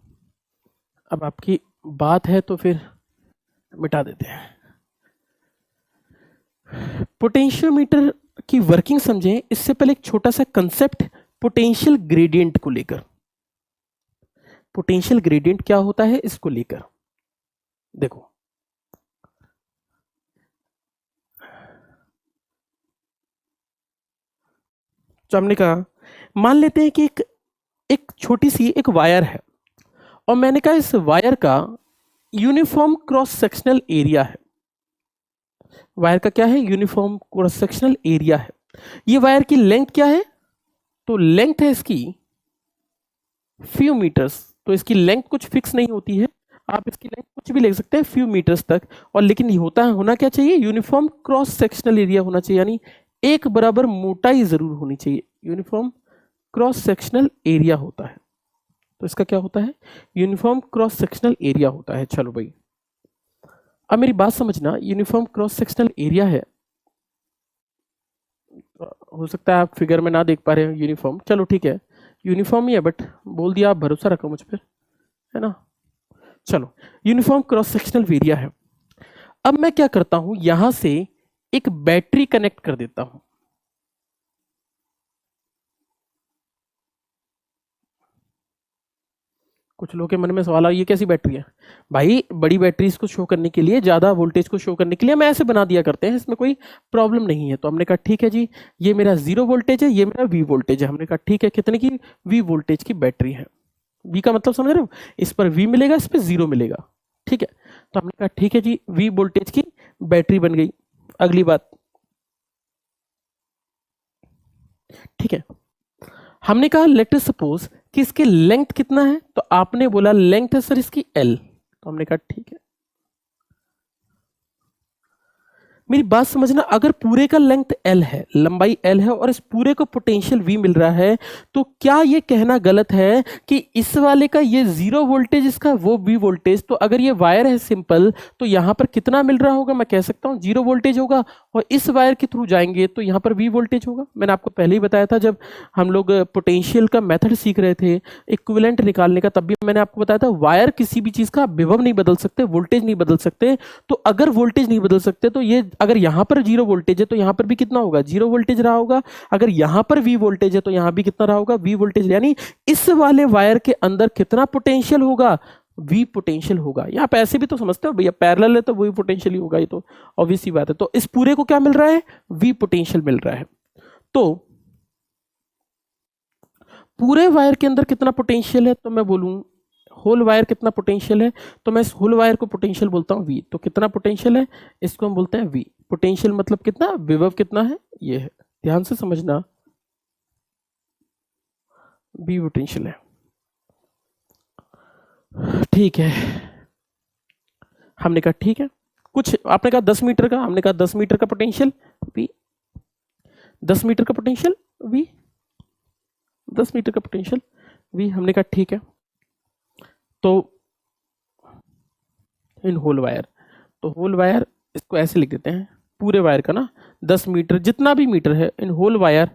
अब आपकी बात है तो फिर मिटा देते हैं। पोटेंशियोमीटर की वर्किंग समझें इससे पहले एक छोटा सा कंसेप्ट पोटेंशियल ग्रेडियंट को लेकर। पोटेंशियल ग्रेडियंट क्या होता है इसको लेकर देखो। तो हमने कहा, मान लेते हैं कि एक छोटी सी एक वायर है, और मैंने कहा इस वायर का यूनिफॉर्म क्रॉस सेक्शनल एरिया है। वायर का क्या है? यूनिफॉर्म क्रॉस सेक्शनल एरिया है। ये वायर की लेंथ क्या है? तो लेंथ है इसकी फ्यू मीटर्स। तो इसकी लेंथ कुछ फिक्स नहीं होती है, आप इसकी लेंथ कुछ भी ले सकते हैं फ्यू मीटर्स तक। और लेकिन ये होना क्या चाहिए? यूनिफॉर्म क्रॉस सेक्शनल एरिया होना चाहिए, यानी एक बराबर मोटाई जरूर होनी चाहिए। यूनिफॉर्म क्रॉस सेक्शनल एरिया होता है, तो इसका क्या होता है? यूनिफॉर्म क्रॉस सेक्शनल एरिया होता है। चलो भाई, अब मेरी बात समझना, यूनिफॉर्म क्रॉस सेक्शनल एरिया है, हो सकता है आप फिगर में ना देख पा रहे हो यूनिफॉर्म, चलो ठीक है यूनिफॉर्म ही है, बट बोल दिया, आप भरोसा रखो मुझ पर, है ना। चलो, यूनिफॉर्म क्रॉस सेक्शनल एरिया है। अब मैं क्या करता हूं, यहां से एक बैटरी कनेक्ट कर देता हूं। कुछ लोगों के मन में सवाल आया, ये कैसी बैटरी है? भाई, बड़ी बैटरीज को शो करने के लिए, ज्यादा वोल्टेज को शो करने के लिए हम ऐसे बना दिया करते हैं, इसमें कोई प्रॉब्लम नहीं है। तो हमने कहा ठीक है जी, ये मेरा 0 वोल्टेज है, ये मेरा V वोल्टेज है। हमने कहा ठीक है, कितने की? V वोल्टेज की बैटरी है। V का मतलब समझ रहे हो? इस पर V मिलेगा, इस पर 0 मिलेगा, ठीक है। तो हमने कहा ठीक है जी, V वोल्टेज की बैटरी बन गई। अगली बात, ठीक है, हमने कहा लेट अस सपोज कि इसके लेंथ कितना है, तो आपने बोला लेंथ है सर इसकी L। तो हमने कहा ठीक है। मेरी बात समझना, अगर पूरे का लेंथ L है, लंबाई L है, और इस पूरे को पोटेंशियल V मिल रहा है, तो क्या ये कहना गलत है कि इस वाले का ये 0 वोल्टेज, इसका वो V वोल्टेज? तो अगर ये वायर है सिंपल, तो यहां पर कितना मिल रहा होगा? मैं कह सकता हूं 0 वोल्टेज होगा, और इस वायर के थ्रू जाएंगे तो यहां पर V वोल्टेज होगा। मैंने आपको पहले ही बताया था, जब हम लोग पोटेंशियल का मेथड सीख रहे थे इक्विवेलेंट निकालने का, तब भी मैंने आपको बताया था वायर किसी भी चीज का विभव नहीं बदल सकते, वोल्टेज नहीं बदल सकते। तो अगर वोल्टेज नहीं बदल सकते, तो ये अगर यहां पर 0 वोल्टेज है तो यहां पर भी कितना होगा? 0 वोल्टेज रहा होगा। अगर यहां पर V वोल्टेज है तो यहां भी कितना रहा होगा? V voltage. यानी इस वाले वायर के अंदर कितना पोटेंशियल होगा? V पोटेंशियल होगा। यहाँ पे ऐसे भी तो समझते हो भैया, पैरेलल है तो वही पोटेंशियल ही होगा, ये तो ऑब्वियस सी बात है। तो इस पूरे को क्या मिल रहा है? V पोटेंशियल मिल रहा है। तो पूरे वायर के अंदर कितना पोटेंशियल है? तो मैं बोलूं होल वायर कितना पोटेंशियल है, तो मैं इस होल वायर को पोटेंशियल बोलता हूं V। तो कितना पोटेंशियल है? इसको हम बोलते हैं V। पोटेंशियल मतलब कितना, विभव कितना है, ये है। ध्यान से समझना, V पोटेंशियल है, ठीक है। हमने कहा ठीक है, कुछ आपने कहा 10 मीटर का, हमने कहा 10 मीटर का पोटेंशियल V, 10 मीटर का पोटेंशियल V, 10 मीटर का पोटेंशियल V। हमने कहा ठीक है। तो इन होल वायर, तो होल वायर इसको ऐसे लिख देते हैं, पूरे वायर का ना 10 मीटर, जितना भी मीटर है इन होल वायर।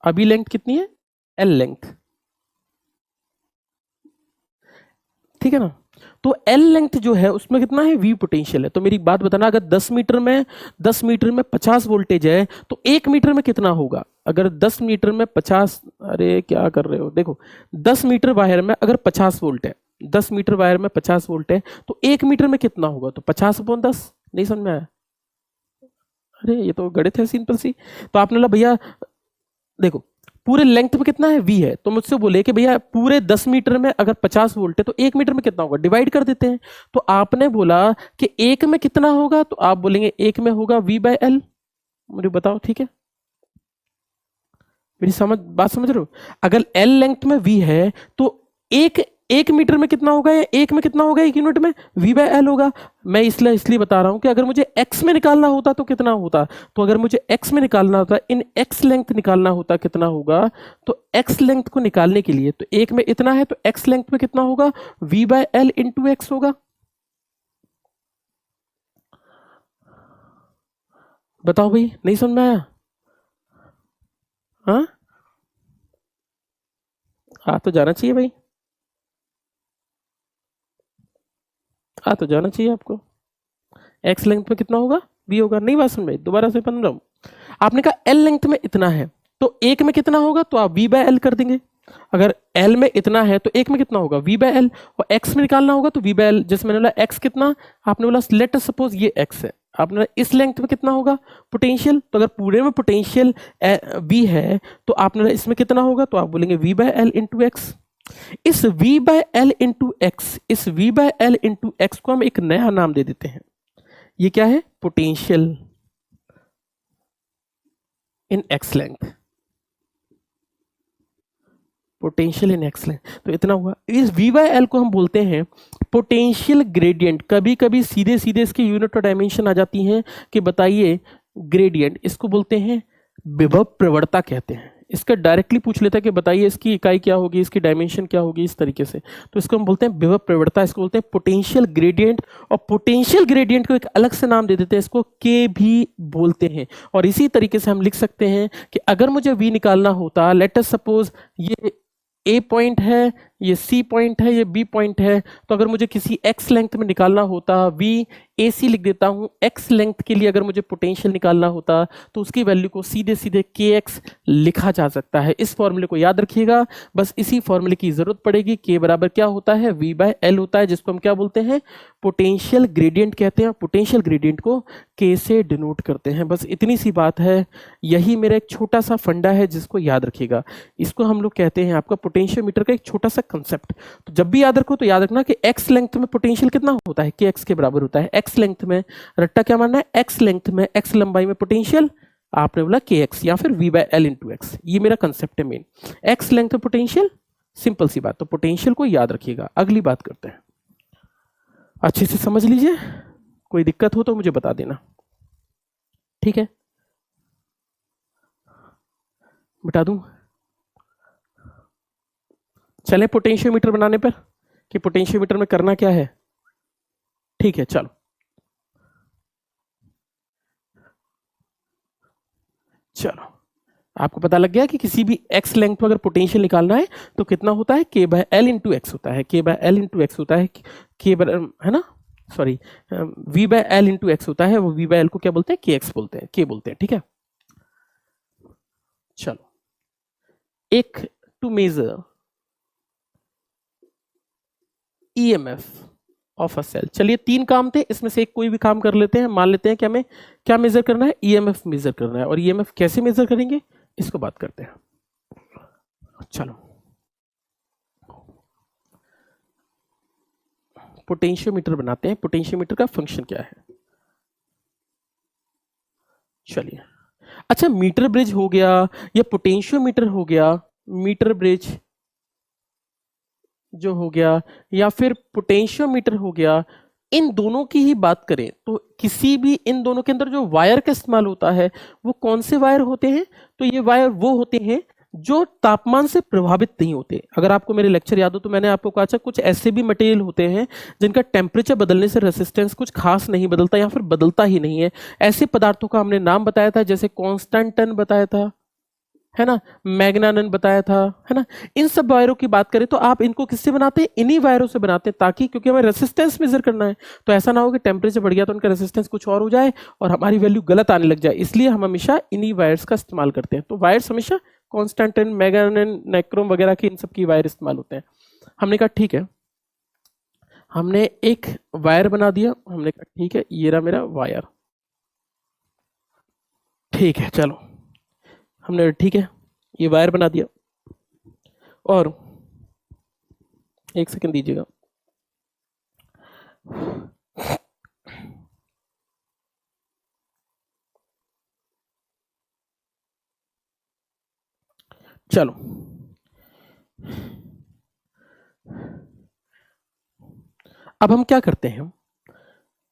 अभी लेंथ कितनी है? L लेंथ, ठीक है ना। तो L लेंथ जो है उसमें कितना है? V पोटेंशियल है। तो मेरी बात बताना, अगर 10 मीटर में 50 वोल्टेज है, तो 1 मीटर में कितना होगा? अगर 10 मीटर में 50, अरे क्या कर रहे हो, देखो 10 मीटर वायर में अगर 50 वोल्ट है, 10 मीटर वायर में 50 वोल्ट है, तो 1 मीटर में कितना होगा? तो 50/10। नहीं समझ में आया? अरे ये तो गणित है सिंपल सी। तो आपने बोला भैया देखो पूरे लेंथ में कितना है? V है। तो मुझसे बोले कि भैया पूरे 10 मीटर में अगर 50 वोल्ट है, तो 1 मीटर में कितना होगा? डिवाइड कर देते हैं। तो आपने बोला कि 1 में कितना होगा, तो आप बोलेंगे 1 में होगा V/L। मुझे बताओ, ठीक है? मेरी बात समझ रहे हो? अगर L लेंथ में V है, तो एक मीटर में कितना होगा, या 1 में कितना होगा, 1 यूनिट में? V/L होगा। मैं इसलिए बता रहा हूं कि अगर मुझे x में निकालना होता तो कितना होता? तो अगर मुझे x में निकालना होता, इन x लेंथ निकालना होता, कितना होगा? तो x लेंथ को निकालने के लिए, तो 1 में इतना है, तो x लेंथ में कितना होगा? V/L इंटू एक्स होगा। बताओ भाई, नहीं समझ में आया? हाँ, आ तो जाना चाहिए भाई, आ तो जाना चाहिए आपको। एक्स लेंथ में कितना होगा? V होगा। नहीं बात समझ में? दोबारा से बन रहा हूं। आपने कहा L लेंथ में इतना है, तो 1 में कितना होगा? तो आप V/L कर देंगे। अगर L में इतना है तो 1 में कितना होगा? V/L। और x में निकालना होगा तो V/L। जैसे मैंने बोला x कितना, आपने बोला लेट अस सपोज ये x है, आपने बोला इस लेंथ में कितना होगा पोटेंशियल। तो अगर पूरे में पोटेंशियल V है, तो आपने बोला इसमें कितना होगा, तो आप बोलेंगे V/L इंटू एक्स। इस v bye L into x, इस v bye L into x को हम एक नया नाम दे देते हैं। ये क्या है? Potential in x length, potential in x length. तो इतना हुआ। इस v बाय एल को हम बोलते हैं पोटेंशियल ग्रेडियंट। कभी कभी सीधे सीधे इसकी यूनिट और डायमेंशन आ जाती हैं कि बताइए ग्रेडियंट, इसको बोलते हैं विभव प्रवणता कहते हैं। इसका डायरेक्टली पूछ लेता है कि बताइए इसकी इकाई क्या होगी, इसकी डायमेंशन क्या होगी, इस तरीके से। तो इसको हम बोलते हैं विभव प्रवणता, इसको बोलते हैं पोटेंशियल ग्रेडियंट। और पोटेंशियल ग्रेडियंट को एक अलग से नाम दे देते हैं, इसको के भी बोलते हैं। और इसी तरीके से हम लिख सकते हैं कि अगर मुझे v निकालना होता, लेट अस सपोज ये ए पॉइंट है, ये सी पॉइंट है, ये बी पॉइंट है, तो अगर मुझे किसी एक्स लेंथ में निकालना होता, वी ए सी लिख देता हूं। एक्स लेंथ के लिए अगर मुझे पोटेंशियल निकालना होता तो उसकी वैल्यू को सीधे सीधे के एक्स लिखा जा सकता है। इस फॉर्मूले को याद रखिएगा, बस इसी फॉर्मूले की जरूरत पड़ेगी। के बराबर क्या होता है? वी बाय एल होता है, जिसको हम क्या बोलते हैं? पोटेंशियल ग्रेडियंट कहते हैं। पोटेंशियल ग्रेडियंट को के से डिनोट करते हैं। बस इतनी सी बात है। यही मेरा एक छोटा सा फंडा है जिसको याद रखिएगा। इसको हम लोग कहते हैं आपका पोटेंशियोमीटर का एक छोटा सा कंसेप्ट। तो जब भी याद रखो तो याद रखना कि एक्स लेंथ में पोटेंशियल कितना होता है? के एक्स के बराबर होता है। एक्स लेंथ में, रट्टा क्या मानना है? एक्स लेंथ में, एक्स लंबाई में पोटेंशियल आपने बोला के एक्स या फिर V by L into x. ये मेरा कंसेप्ट है मेन। एक्स लेंथ में पोटेंशियल, सिंपल सी बात। तो पोटेंशियल को याद रखिएगा। अगली बात करते हैं, अच्छे से समझ लीजिए, कोई दिक्कत हो तो मुझे बता देना, ठीक है? बता दूं? चलें पोटेंशियोमीटर बनाने पर, कि पोटेंशियोमीटर में करना क्या है। ठीक है, चलो चलो आपको पता लग गया कि किसी भी एक्स लेंथ पर अगर पोटेंशियल निकालना है तो कितना होता है? के बाय एल इंटू एक्स होता है। के बाय एल इंटू एक्स होता है, के है ना, sorry, V by L into x होता है। वो वी बाय एल को क्या बोलते हैं? के एक्स बोलते हैं, के बोलते हैं, ठीक है? चलो, एक to measure EMF of a cell. चलिए, तीन काम थे, इसमें से एक कोई भी काम कर लेते हैं। मान लेते हैं कि हमें क्या मेजर करना है? ईएमएफ मेजर करना है। और ईएमएफ कैसे मेजर करेंगे, इसको बात करते हैं। चलो, पोटेंशियोमीटर बनाते हैं। पोटेंशियोमीटर का फंक्शन क्या है? चलिए, अच्छा, मीटर ब्रिज हो गया या पोटेंशियोमीटर हो गया, मीटर ब्रिज जो हो गया या फिर पोटेंशियोमीटर हो गया, इन दोनों की ही बात करें तो किसी भी इन दोनों के अंदर जो वायर का इस्तेमाल होता है वो कौन से वायर होते हैं? तो ये वायर वो होते हैं जो तापमान से प्रभावित नहीं होते। अगर आपको मेरे लेक्चर याद हो तो मैंने आपको कहा था कुछ ऐसे भी मटेरियल होते हैं जिनका टेम्परेचर बदलने से रेसिस्टेंस कुछ खास नहीं बदलता या फिर बदलता ही नहीं है। ऐसे पदार्थों का हमने नाम बताया था, जैसे कॉन्स्टेंटन बताया था, है ना, मैग्नानन बताया था, है ना। इन सब वायरों की बात करें तो आप इनको किससे बनाते हैं? इन्हीं वायरों से बनाते हैं, ताकि क्योंकि हमें रेसिस्टेंस मेजर करना है, तो ऐसा ना हो कि टेम्परेचर बढ़ गया तो उनका रेसिस्टेंस कुछ और हो जाए और हमारी वैल्यू गलत आने लग जाए। इसलिए हम हमेशा इन्हीं वायर्स का इस्तेमाल करते हैं। तो वायर्स हमेशा कॉन्स्टेंटन, मैग्नानन, नाइक्रोम वगैरह के इन सब की वायर इस्तेमाल होते हैं। हमने कहा ठीक है, हमने एक वायर बना दिया। हमने कहा ठीक है, ये रहा मेरा वायर, ठीक है। चलो, हमने ठीक है ये वायर बना दिया। और एक सेकंड दीजिएगा, चलो अब हम क्या करते हैं,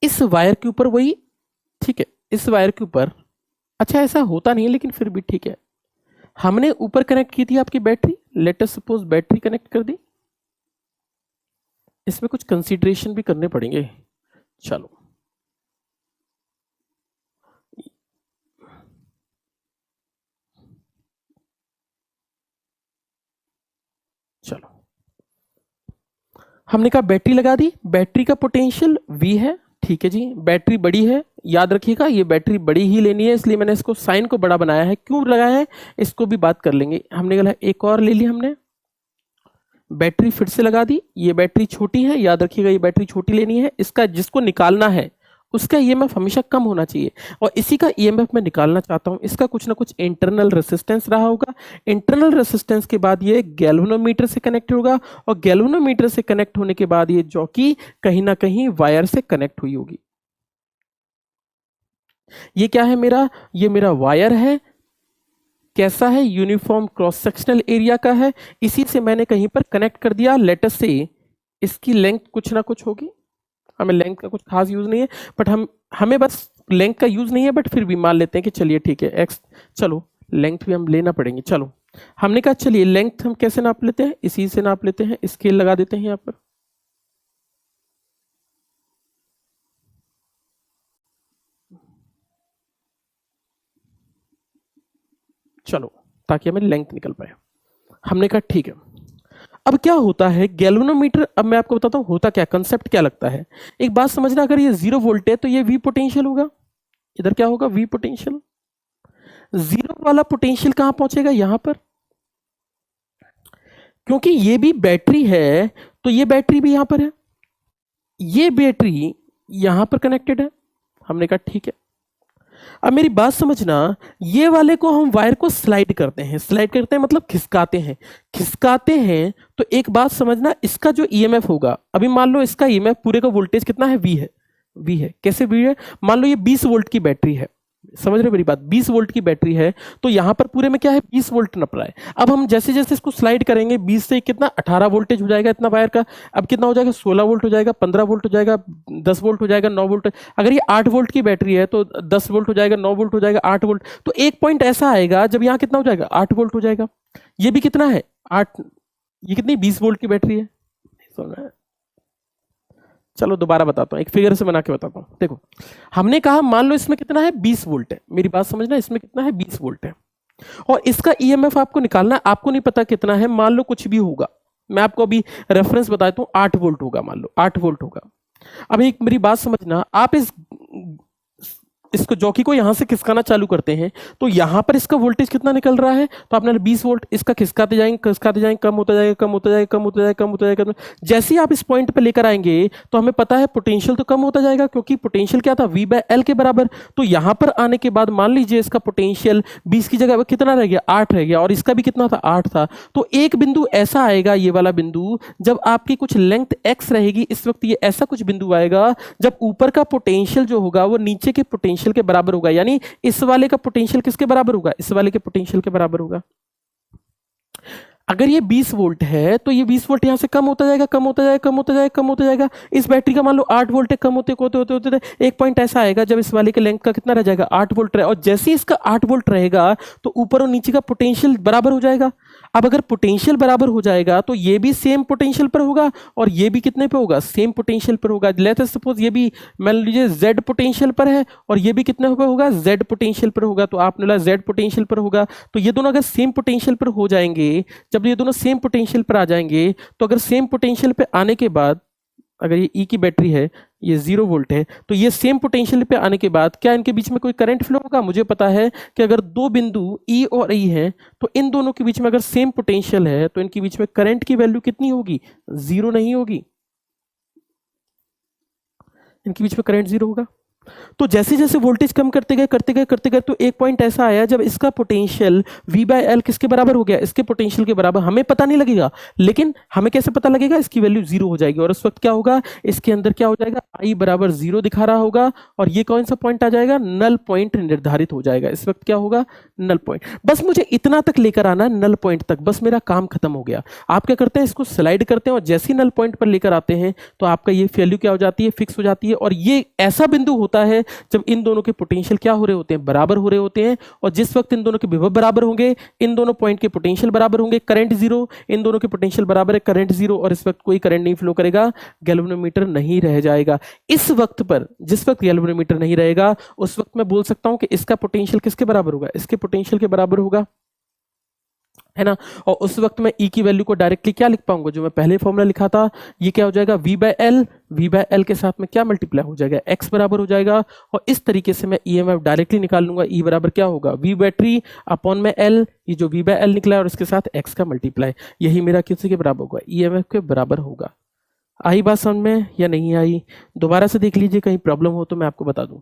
इस वायर के ऊपर वही, ठीक है, इस वायर के ऊपर, अच्छा ऐसा होता नहीं है लेकिन फिर भी ठीक है, हमने ऊपर कनेक्ट की थी आपकी battery. Late us suppose battery connect कर दी। इसमें कुछ कंसीडरेशन भी करने पड़ेंगे। चलो, चलो हमने कहा बैटरी लगा दी। बैटरी का पोटेंशियल V है, ठीक है जी। बैटरी बड़ी है, याद रखिएगा ये बैटरी बड़ी ही लेनी है, इसलिए मैंने इसको साइन को बड़ा बनाया है। क्यों लगाया है इसको भी बात कर लेंगे। हमने कहा एक और ले ली, हमने बैटरी फिर से लगा दी। ये बैटरी छोटी है, याद रखिएगा ये बैटरी छोटी लेनी है। इसका जिसको निकालना है उसका ईएमएफ हमेशा कम होना चाहिए, और इसी का ईएमएफ मैं निकालना चाहता हूं। इसका कुछ ना कुछ इंटरनल रेसिस्टेंस रहा होगा, इंटरनल रेसिस्टेंस के बाद ये गैल्वेनोमीटर से कनेक्ट होगा, और गैल्वेनोमीटर से कनेक्ट होने के बाद ये जॉकी कहीं ना कहीं वायर से कनेक्ट हुई होगी। ये क्या है मेरा, ये मेरा वायर है, कैसा है, यूनिफॉर्म क्रॉस सेक्शनल एरिया का है, इसी से मैंने कहीं पर कनेक्ट कर दिया। लेटर से इसकी लेंथ कुछ ना कुछ होगी, हमें लेंथ का कुछ खास यूज नहीं है, बट हमें बस लेंथ का यूज नहीं है, बट फिर भी मान लेते हैं कि चलिए ठीक है एक्स, चलो लेंथ भी हम लेना पड़ेंगे। चलो हमने कहा चलिए लेंथ हम कैसे नाप लेते हैं, इसी से नाप लेते हैं, स्केल लगा देते हैं यहाँ पर। चलो ताकि हमें लेंथ निकल पाए। हमने कहा ठीक है। अब क्या होता है गैल्वेनोमीटर, अब मैं आपको बताता हूं होता क्या, कंसेप्ट क्या लगता है। एक बात समझना, अगर ये 0 वोल्ट है तो ये वी पोटेंशियल होगा, इधर क्या होगा वी पोटेंशियल। 0 वाला पोटेंशियल कहां पहुंचेगा, यहां पर, क्योंकि ये भी बैटरी है तो ये बैटरी भी यहां पर है, ये बैटरी यहां पर कनेक्टेड है। हमने कहा ठीक है। अब मेरी बात समझना, ये वाले को हम वायर को स्लाइड करते हैं, स्लाइड करते हैं मतलब खिसकाते हैं, खिसकाते हैं तो एक बात समझना, इसका जो ईएमएफ होगा, अभी मान लो इसका ईएमएफ पूरे का वोल्टेज कितना है, वी है, वी है, कैसे वी है, मान लो ये 20 वोल्ट की बैटरी है, समझ रहे मेरी बात, 20 वोल्ट की बैटरी है, तो यहां पर पूरे में क्या है 20 वोल्ट नप रहा है। अब हम जैसे जैसे इसको स्लाइड करेंगे 20 से कितना 18 वोल्टेज हो जाएगा इतना वायर का, अब कितना हो जाएगा 16 वोल्ट हो जाएगा, 15 वोल्ट हो जाएगा, 10 वोल्ट हो जाएगा, 9 वोल्ट, अगर ये 8 वोल्ट की बैटरी है तो 10 वोल्ट हो जाएगा, 9 वोल्ट हो जाएगा, 8 वोल्ट, तो एक पॉइंट ऐसा आएगा जब यहाँ कितना हो जाएगा 8 वोल्ट हो जाएगा। ये भी कितना है 8, ये कितनी 20 वोल्ट की बैटरी है, सुना है? चलो दोबारा बताता हूँ, एक फिगर से बना के बताता हूँ। देखो हमने कहा मान लो इसमें कितना है 20 वोल्ट है, मेरी बात समझना, इसमें कितना है 20 वोल्ट है, और इसका ईएमएफ आपको निकालना है, आपको नहीं पता कितना है, मान लो कुछ भी होगा, मैं आपको अभी रेफरेंस बताता हूँ, 8 वोल्ट होगा, मान लो 8 वोल्ट होगा। अब एक मेरी बात समझना, आप इसको जॉकी को यहां से खिसकाना चालू करते हैं तो यहां पर इसका वोल्टेज कितना निकल रहा है, तो आपने 20 वोल्ट, इसका खिसकाते जाएंगे, कम होता जाएगा, कम होता जाएगा, कम होता जाएगा, कम होता जाएगा, जैसे ही आप इस पॉइंट पे लेकर आएंगे तो हमें पता है पोटेंशियल तो कम होता जाएगा, क्योंकि पोटेंशियल क्या था वी बाय एल के बराबर। तो यहां पर आने के बाद मान लीजिए इसका पोटेंशियल 20 की जगह कितना रह गया 8 रह गया, और इसका भी कितना था 8 था। तो एक बिंदु ऐसा आएगा, ये वाला बिंदु, जब आपकी कुछ लेंथ एक्स रहेगी, इस वक्त ये ऐसा कुछ बिंदु आएगा जब ऊपर का पोटेंशियल जो होगा वो नीचे के पोटेंशियल के बराबर होगा, यानी इस वाले का पोटेंशियल किसके बराबर होगा, इस वाले के पोटेंशियल के बराबर होगा। अगर ये 20 वोल्ट है तो ये 20 वोल्ट यहां से कम होता जाएगा, कम होता जाएगा, कम होता जाएगा, कम होता जाएगा। इस बैटरी का मान लो 8 वोल्ट है, कम होते होते होते होते होते एक पॉइंट ऐसा आएगा जब इस वाले के लेंथ का कितना रह जाएगा 8 वोल्ट रहे, और जैसे ही इसका 8 वोल्ट रहेगा तो ऊपर और नीचे का पोटेंशियल बराबर हो जाएगा। अब अगर पोटेंशियल बराबर हो जाएगा तो ये भी सेम पोटेंशियल पर होगा और ये भी कितने पे होगा, सेम पोटेंशियल पर होगा। लेट अस सपोज ये भी मान लीजिए जेड पोटेंशियल पर है और ये भी कितने पे होगा, जेड पोटेंशियल पर होगा। तो आपने बोला जेड पोटेंशियल पर होगा, तो ये दोनों अगर सेम पोटेंशियल पर हो जाएंगे, जब ये दोनों सेम पोटेंशियल पर आ जाएंगे, तो अगर सेम पोटेंशियल पे आने के बाद, अगर ये ई की बैटरी है, ये 0 वोल्ट है, तो ये सेम पोटेंशियल पे आने के बाद क्या इनके बीच में कोई करंट फ्लो होगा। मुझे पता है कि अगर दो बिंदु ई और ई है तो इन दोनों के बीच में अगर सेम पोटेंशियल है तो इनके बीच में करंट की वैल्यू कितनी होगी, 0 नहीं होगी, इनके बीच में करंट 0 होगा। तो जैसे जैसे वोल्टेज कम करते गए करते गए करते गए, तो एक पॉइंट ऐसा आया जब इसका पोटेंशियल V बाय एल किसके बराबर हो गया, इसके पोटेंशियल के बराबर। हमें पता नहीं लगेगा, लेकिन हमें कैसे पता लगेगा, इसकी वैल्यू 0 हो जाएगी, और उस वक्त क्या होगा, इसके अंदर क्या हो जाएगा, I बराबर 0 दिखा रहा होगा, और ये कौन सा पॉइंट आ जाएगा, नल पॉइंट निर्धारित हो जाएगा। इस वक्त क्या होगा, नल पॉइंट। बस मुझे इतना तक लेकर आना है, नल पॉइंट तक, बस मेरा काम खत्म हो गया। आप क्या करते हैं, इसको स्लाइड करते हैं और जैसे ही नल पॉइंट पर लेकर आते हैं तो आपका ये वैल्यू क्या हो जाती है, फिक्स हो जाती है। और ये ऐसा बिंदु होता है जब इन दोनों के पोटेंशियल क्या हो रहे होते हैं, बराबर हो रहे होते हैं, और जिस वक्त इन दोनों के विभव बराबर होंगे, इन दोनों पॉइंट के पोटेंशियल बराबर होंगे, करंट 0, इन दोनों के पोटेंशियल बराबर है, करंट 0, और इस वक्त कोई करंट नहीं फ्लो करेगा, गैल्वेनोमीटर नहीं रह जाएगा। इस वक्त पर, जिस वक्त गैल्वेनोमीटर नहीं रहेगा, उस वक्त मैं बोल सकता हूं कि इसका पोटेंशियल किसके बराबर होगा, इसके पोटेंशियल के बराबर होगा, है ना। और उस वक्त मैं E की वैल्यू को डायरेक्टली क्या लिख पाऊंगा, जो मैं पहले फॉर्मूला लिखा था, ये क्या हो जाएगा, V by L, V by L के साथ में क्या मल्टीप्लाई हो जाएगा, X बराबर हो जाएगा। और इस तरीके से मैं EMF डायरेक्टली निकाल लूंगा। E बराबर क्या होगा, V बैटरी अपॉन में L, ये जो V बाय एल निकला है और इसके साथ X का मल्टीप्लाई, यही मेरा किसी के बराबर होगा, EMF के बराबर होगा। आई बात समझ में या नहीं आई? दोबारा से देख लीजिए, कहीं प्रॉब्लम हो तो मैं आपको बता दूं।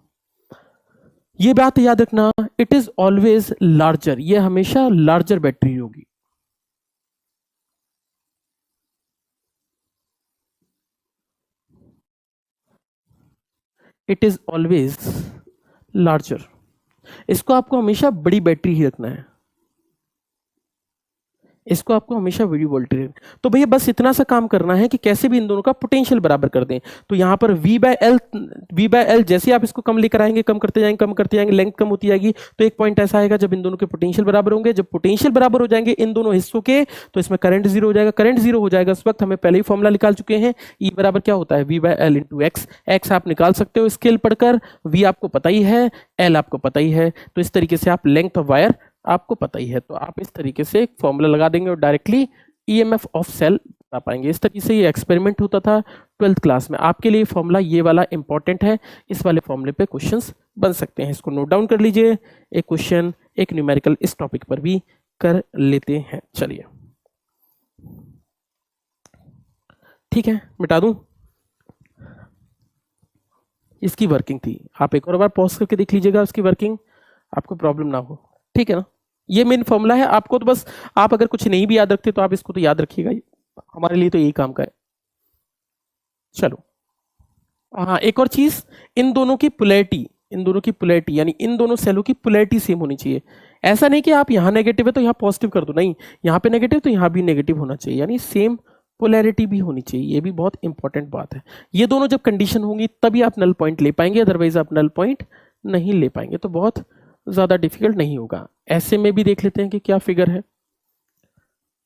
ये बात याद रखना, इट इज ऑलवेज लार्जर, ये हमेशा लार्जर बैटरी होगी। इट इज ऑलवेज लार्जर, इसको आपको हमेशा बड़ी बैटरी ही रखना है, इसको आपको हमेशा बड़ी वोल्टेज। तो भैया बस इतना सा काम करना है कि कैसे भी इन दोनों का पोटेंशियल बराबर कर दें। तो यहाँ पर V/L जैसे आप इसको कम लेकर आएंगे, कम करते जाएंगे, कम करते जाएंगे, लेंथ कम होती जाएगी, तो एक पॉइंट ऐसा आएगा जब इन दोनों के पोटेंशियल बराबर होंगे। जब पोटेंशियल बराबर हो जाएंगे इन दोनों हिस्सों के, तो इसमें करंट जीरो हो जाएगा। करंट जीरो हो जाएगा उस वक्त हमें पहले ही फॉर्मुला निकाल चुके हैं, E बराबर क्या होता है, V/L इंटू एक्स। एक्स आप निकाल सकते हो स्केल पढ़कर, V आपको पता ही है, L आपको पता ही है, तो इस तरीके से आप लेंथ ऑफ वायर आपको पता ही है, तो आप इस तरीके से एक फॉर्मूला लगा देंगे और डायरेक्टली ईएमएफ ऑफ सेल बता पाएंगे। इस तरीके से ये एक्सपेरिमेंट होता था 12th क्लास में। आपके लिए फॉर्मूला ये वाला इंपॉर्टेंट है, इस वाले फॉर्मूले पे क्वेश्चंस बन सकते हैं, इसको नोट डाउन कर लीजिए। एक क्वेश्चन, एक न्यूमेरिकल इस टॉपिक पर भी कर लेते हैं। चलिए ठीक है, मिटा दूं, इसकी वर्किंग थी, आप एक और बार पॉज करके देख लीजिएगा उसकी वर्किंग, आपको प्रॉब्लम ना हो, ठीक है ना। ये मेन फॉर्मूला है, आपको तो बस, आप अगर कुछ नहीं भी याद रखते तो आप इसको तो याद रखिएगा, हमारे लिए तो यही काम का है। चलो हाँ, एक और चीज, इन दोनों की पोलैरिटी, इन दोनों की पोलैरिटी यानी इन दोनों सेलों की पोलैरिटी सेम होनी चाहिए। ऐसा नहीं कि आप यहाँ नेगेटिव है तो यहाँ पॉजिटिव कर दो, नहीं, यहाँ पे नेगेटिव तो यहाँ भी नेगेटिव होना चाहिए, यानी सेम पोलैरिटी भी होनी चाहिए, ये भी बहुत इंपॉर्टेंट बात है। ये दोनों जब कंडीशन होंगी तभी आप नल पॉइंट ले पाएंगे, अदरवाइज आप नल पॉइंट नहीं ले पाएंगे, तो बहुत ज्यादा डिफिकल्ट नहीं होगा। ऐसे में भी देख लेते हैं कि क्या फिगर है,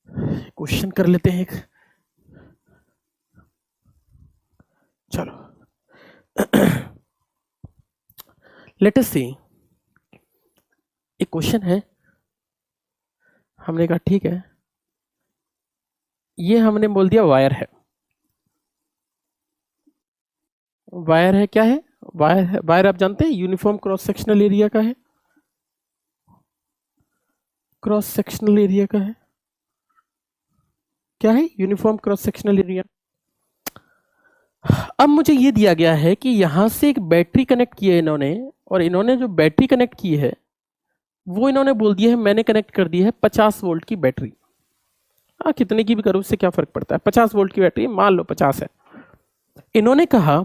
क्वेश्चन कर लेते हैं एक। चलो लेट अस सी, एक क्वेश्चन है, हमने कहा ठीक है, ये हमने बोल दिया वायर है, वायर है, क्या है, वायर है। वायर आप जानते हैं यूनिफॉर्म क्रॉस सेक्शनल एरिया का है, क्रॉस सेक्शनल एरिया का है, क्या है, यूनिफॉर्म क्रॉस सेक्शनल एरिया। अब मुझे ये दिया गया है कि यहां से एक बैटरी कनेक्ट की है इन्होंने, और इन्होंने जो बैटरी कनेक्ट की है वो इन्होंने बोल दिया है, मैंने कनेक्ट कर दी है 50 वोल्ट की बैटरी। हाँ, कितने की भी करो उससे क्या फर्क पड़ता है, 50 वोल्ट की बैटरी, मान लो 50 है। इन्होंने कहा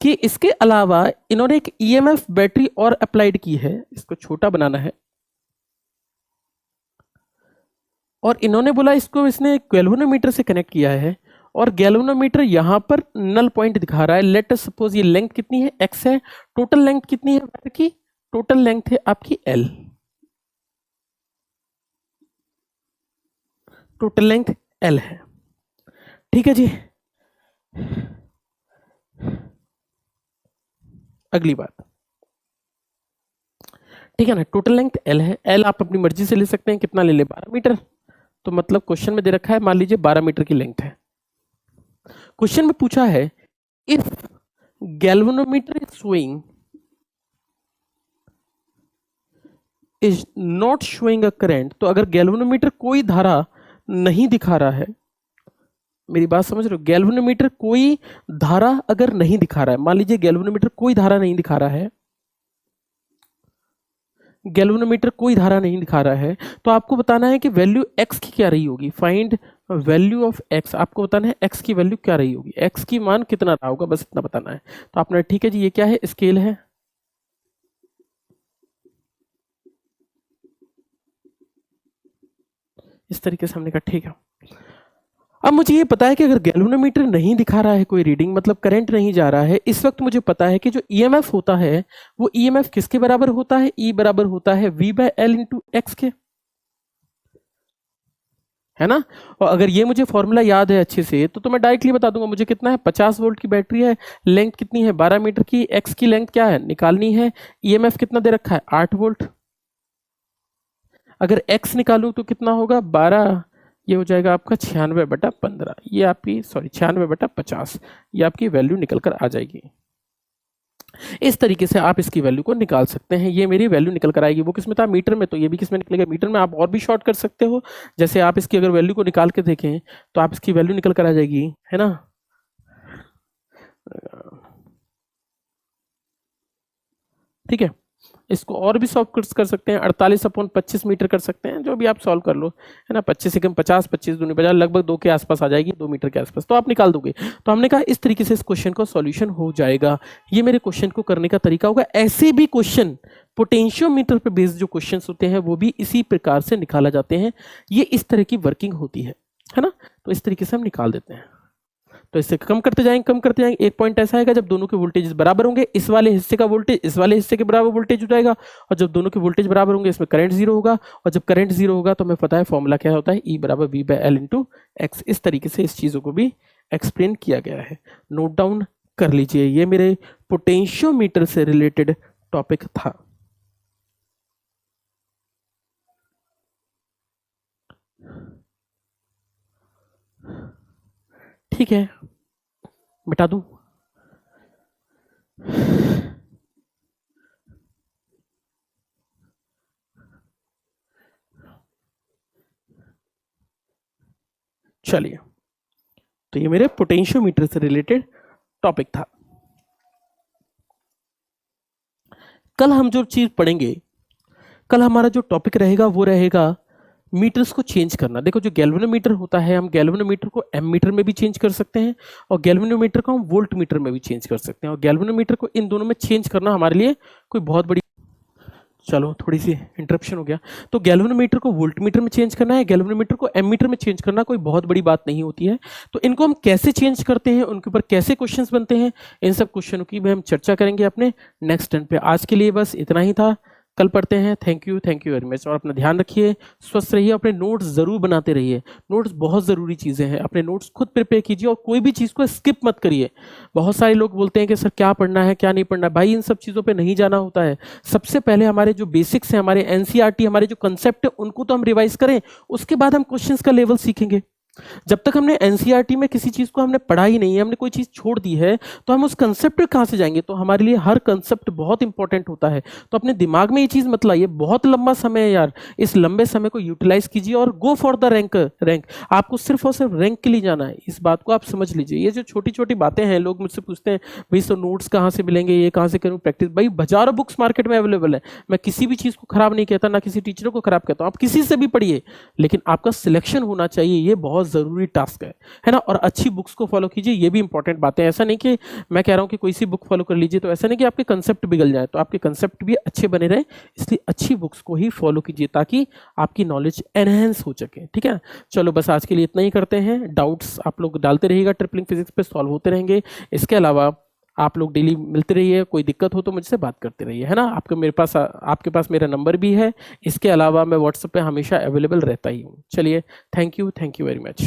कि इसके अलावा इन्होंने एक ईएमएफ बैटरी और अप्लाइड की है, इसको छोटा बनाना है, और इन्होंने बोला इसको इसने गैल्वेनोमीटर से कनेक्ट किया है, और गैल्वेनोमीटर यहां पर नल पॉइंट दिखा रहा है। लेट अस सपोज ये लेंथ कितनी है, x है, टोटल लेंथ कितनी है वायर की, टोटल लेंथ है आपकी l, टोटल लेंथ l है, ठीक है जी। अगली बात, ठीक है ना, टोटल लेंथ l है, l आप अपनी मर्जी से ले सकते हैं, कितना ले ले, 12 मीटर, तो मतलब क्वेश्चन में दे रखा है, मान लीजिए 12 मीटर की लेंथ है। क्वेश्चन में पूछा है if galvanometer is showing, is not showing a current, तो अगर गैल्वेनोमीटर कोई धारा नहीं दिखा रहा है, मेरी बात समझ रहे हो, गैल्वेनोमीटर कोई धारा अगर नहीं दिखा रहा है, मान लीजिए गैल्वेनोमीटर कोई धारा नहीं दिखा रहा है, गैल्वेनोमीटर कोई धारा नहीं दिखा रहा है, तो आपको बताना है कि वैल्यू x की क्या रही होगी, फाइंड वैल्यू ऑफ x, आपको बताना है x की वैल्यू क्या रही होगी, x की मान कितना रहा होगा, बस इतना बताना है। तो आपने ठीक है जी, ये क्या है, स्केल है, इस तरीके से हमने कहा ठीक है। अब मुझे ये पता है कि अगर गैल्वेनोमीटर नहीं दिखा रहा है कोई रीडिंग, मतलब करंट नहीं जा रहा है, इस वक्त मुझे पता है कि जो ईएमएफ होता है वो ईएमएफ किसके बराबर होता है, ई बराबर होता है V/L इंटू एक्स के, है ना। और अगर ये मुझे फॉर्मूला याद है अच्छे से तो मैं डायरेक्टली बता दूंगा मुझे कितना है, 50 वोल्ट की बैटरी है, लेंथ कितनी है 12 मीटर की, एक्स की लेंथ क्या है निकालनी है, ईएमएफ कितना दे रखा है 8 वोल्ट, अगर एक्स निकालूं तो कितना होगा 12, ये हो जाएगा आपका 96/15, ये आपकी सॉरी 96/50, ये आपकी वैल्यू निकल कर आ जाएगी। इस तरीके से आप इसकी वैल्यू को निकाल सकते हैं। ये मेरी वैल्यू निकल कर आएगी। वो किस में था? मीटर में। तो ये भी किस में निकलेगा? मीटर में। आप और भी शॉर्ट कर सकते हो। जैसे आप इसकी अगर वैल्यू को निकाल के देखें तो आप इसकी वैल्यू निकल कर आ जाएगी, है ना? ठीक है, इसको और भी सॉल्व कर सकते हैं। 48/25 मीटर कर सकते हैं, जो भी आप सॉल्व कर लो, है ना? 25 एकम 50, 25 दूनी 50, लगभग 2 के आसपास आ जाएगी, 2 मीटर के आसपास, तो आप निकाल दोगे। तो हमने कहा इस तरीके से इस क्वेश्चन का सॉल्यूशन हो जाएगा। ये मेरे क्वेश्चन को करने का तरीका होगा। ऐसे भी क्वेश्चन पोटेंशियोमीटर पे बेस्ड जो क्वेश्चन होते हैं वो भी इसी प्रकार से निकाला जाते हैं। ये इस तरह की वर्किंग होती है ना? तो इस तरीके से हम निकाल देते हैं। तो इससे कम करते जाएंगे। एक पॉइंट ऐसा आएगा जब दोनों के वोल्टेज बराबर होंगे, इस वाले हिस्से का वोल्टेज इस वाले हिस्से के बराबर वोल्टेज हो जाएगा, और जब दोनों के वोल्टेज बराबर होंगे इसमें करंट जीरो होगा, और जब करंट जीरो होगा तो हमें पता है फॉर्मूला क्या होता है, E बराबर V/L इंटू एक्स। इस तरीके से इस चीजों को भी एक्सप्लेन किया गया है। नोट डाउन कर लीजिए। ये मेरे पोटेंशियोमीटर से रिलेटेड टॉपिक था। ठीक है, मिटा दूं? चलिए, तो ये मेरे पोटेंशियोमीटर से रिलेटेड टॉपिक था। कल हम जो चीज पढ़ेंगे, कल हमारा जो टॉपिक रहेगा वो रहेगा मीटर्स को चेंज करना। देखो, जो गैल्वेनोमीटर होता है, हम गैल्वेनोमीटर को एम मीटर में भी चेंज कर सकते हैं, और गैल्वेनोमीटर को हम वोल्ट मीटर में भी चेंज कर सकते हैं। और गैल्वेनोमीटर को इन दोनों में चेंज करना हमारे लिए कोई बहुत बड़ी, चलो थोड़ी सी इंटरप्शन हो गया। तो गैल्वेनोमीटर को वोल्ट मीटर में चेंज करना है, गैल्वेनोमीटर को एम मीटर में चेंज करना कोई बहुत बड़ी बात नहीं होती है। तो इनको हम कैसे चेंज करते हैं, उनके ऊपर कैसे क्वेश्चंस बनते हैं, इन सब क्वेश्चनों की भी हम चर्चा करेंगे अपने नेक्स्ट टर्न पे। आज के लिए बस इतना ही था, कल पढ़ते हैं। Thank you very much. और अपना ध्यान रखिए, स्वस्थ रहिए, अपने नोट्स जरूर बनाते रहिए। नोट्स बहुत ज़रूरी चीज़ें हैं, अपने नोट्स खुद प्रिपेयर कीजिए और कोई भी चीज़ को स्किप मत करिए। बहुत सारे लोग बोलते हैं कि सर क्या पढ़ना है क्या नहीं पढ़ना है। भाई, इन सब चीज़ों पे नहीं जाना होता है। सबसे पहले हमारे जो बेसिक्स हैं, हमारे एनसीईआरटी, हमारे जो कंसेप्ट है, उनको तो हम रिवाइज करें, उसके बाद हम क्वेश्चंस का लेवल सीखेंगे। जब तक हमने एनसीईआरटी में किसी चीज को हमने पढ़ा ही नहीं है, हमने कोई चीज छोड़ दी है, तो हम उस कंसेप्ट पे कहां से जाएंगे? तो हमारे लिए हर कंसेप्ट बहुत इंपॉर्टेंट होता है। तो अपने दिमाग में ये चीज मत लाइए, बहुत लंबा समय है यार। इस लंबे समय को यूटिलाइज कीजिए और गो फॉर द रैंक। आपको सिर्फ और सिर्फ रैंक के लिए जाना है, इस बात को आप समझ लीजिए। ये जो छोटी छोटी बातें हैं, लोग मुझसे पूछते हैं भाई तो नोट्स कहाँ से मिलेंगे, ये कहाँ से करूँ प्रैक्टिस। भाई, हजारों बुक्स मार्केट में अवेलेबल है। मैं किसी भी चीज को खराब नहीं कहता, ना किसी टीचर को खराब कहता हूँ। आप किसी से भी पढ़िए, लेकिन आपका सिलेक्शन होना चाहिए, ये बहुत जरूरी टास्क है ना? और अच्छी बुक्स को फॉलो कीजिए, ये भी इंपॉर्टेंट बात है। ऐसा नहीं कि मैं कह रहा हूं कि कोई सी बुक फॉलो कर लीजिए, तो ऐसा नहीं कि आपके कंसेप्ट बिगड़ जाए। तो आपके कंसेप्ट भी अच्छे बने रहे, इसलिए अच्छी बुक्स को ही फॉलो कीजिए ताकि आपकी नॉलेज एनहेंस हो सके। ठीक है, चलो बस आज के लिए इतना ही करते हैं। डाउट्स आप लोग डालते रहिएगा, ट्रिपलिंग फिजिक्स पे सॉल्व होते रहेंगे। इसके अलावा आप लोग डेली मिलते रहिए, कोई दिक्कत हो तो मुझसे बात करते रहिए, है ना? आपके पास मेरा नंबर भी है। इसके अलावा मैं व्हाट्सएप पे हमेशा अवेलेबल रहता ही हूँ। चलिए, थैंक यू वेरी मच।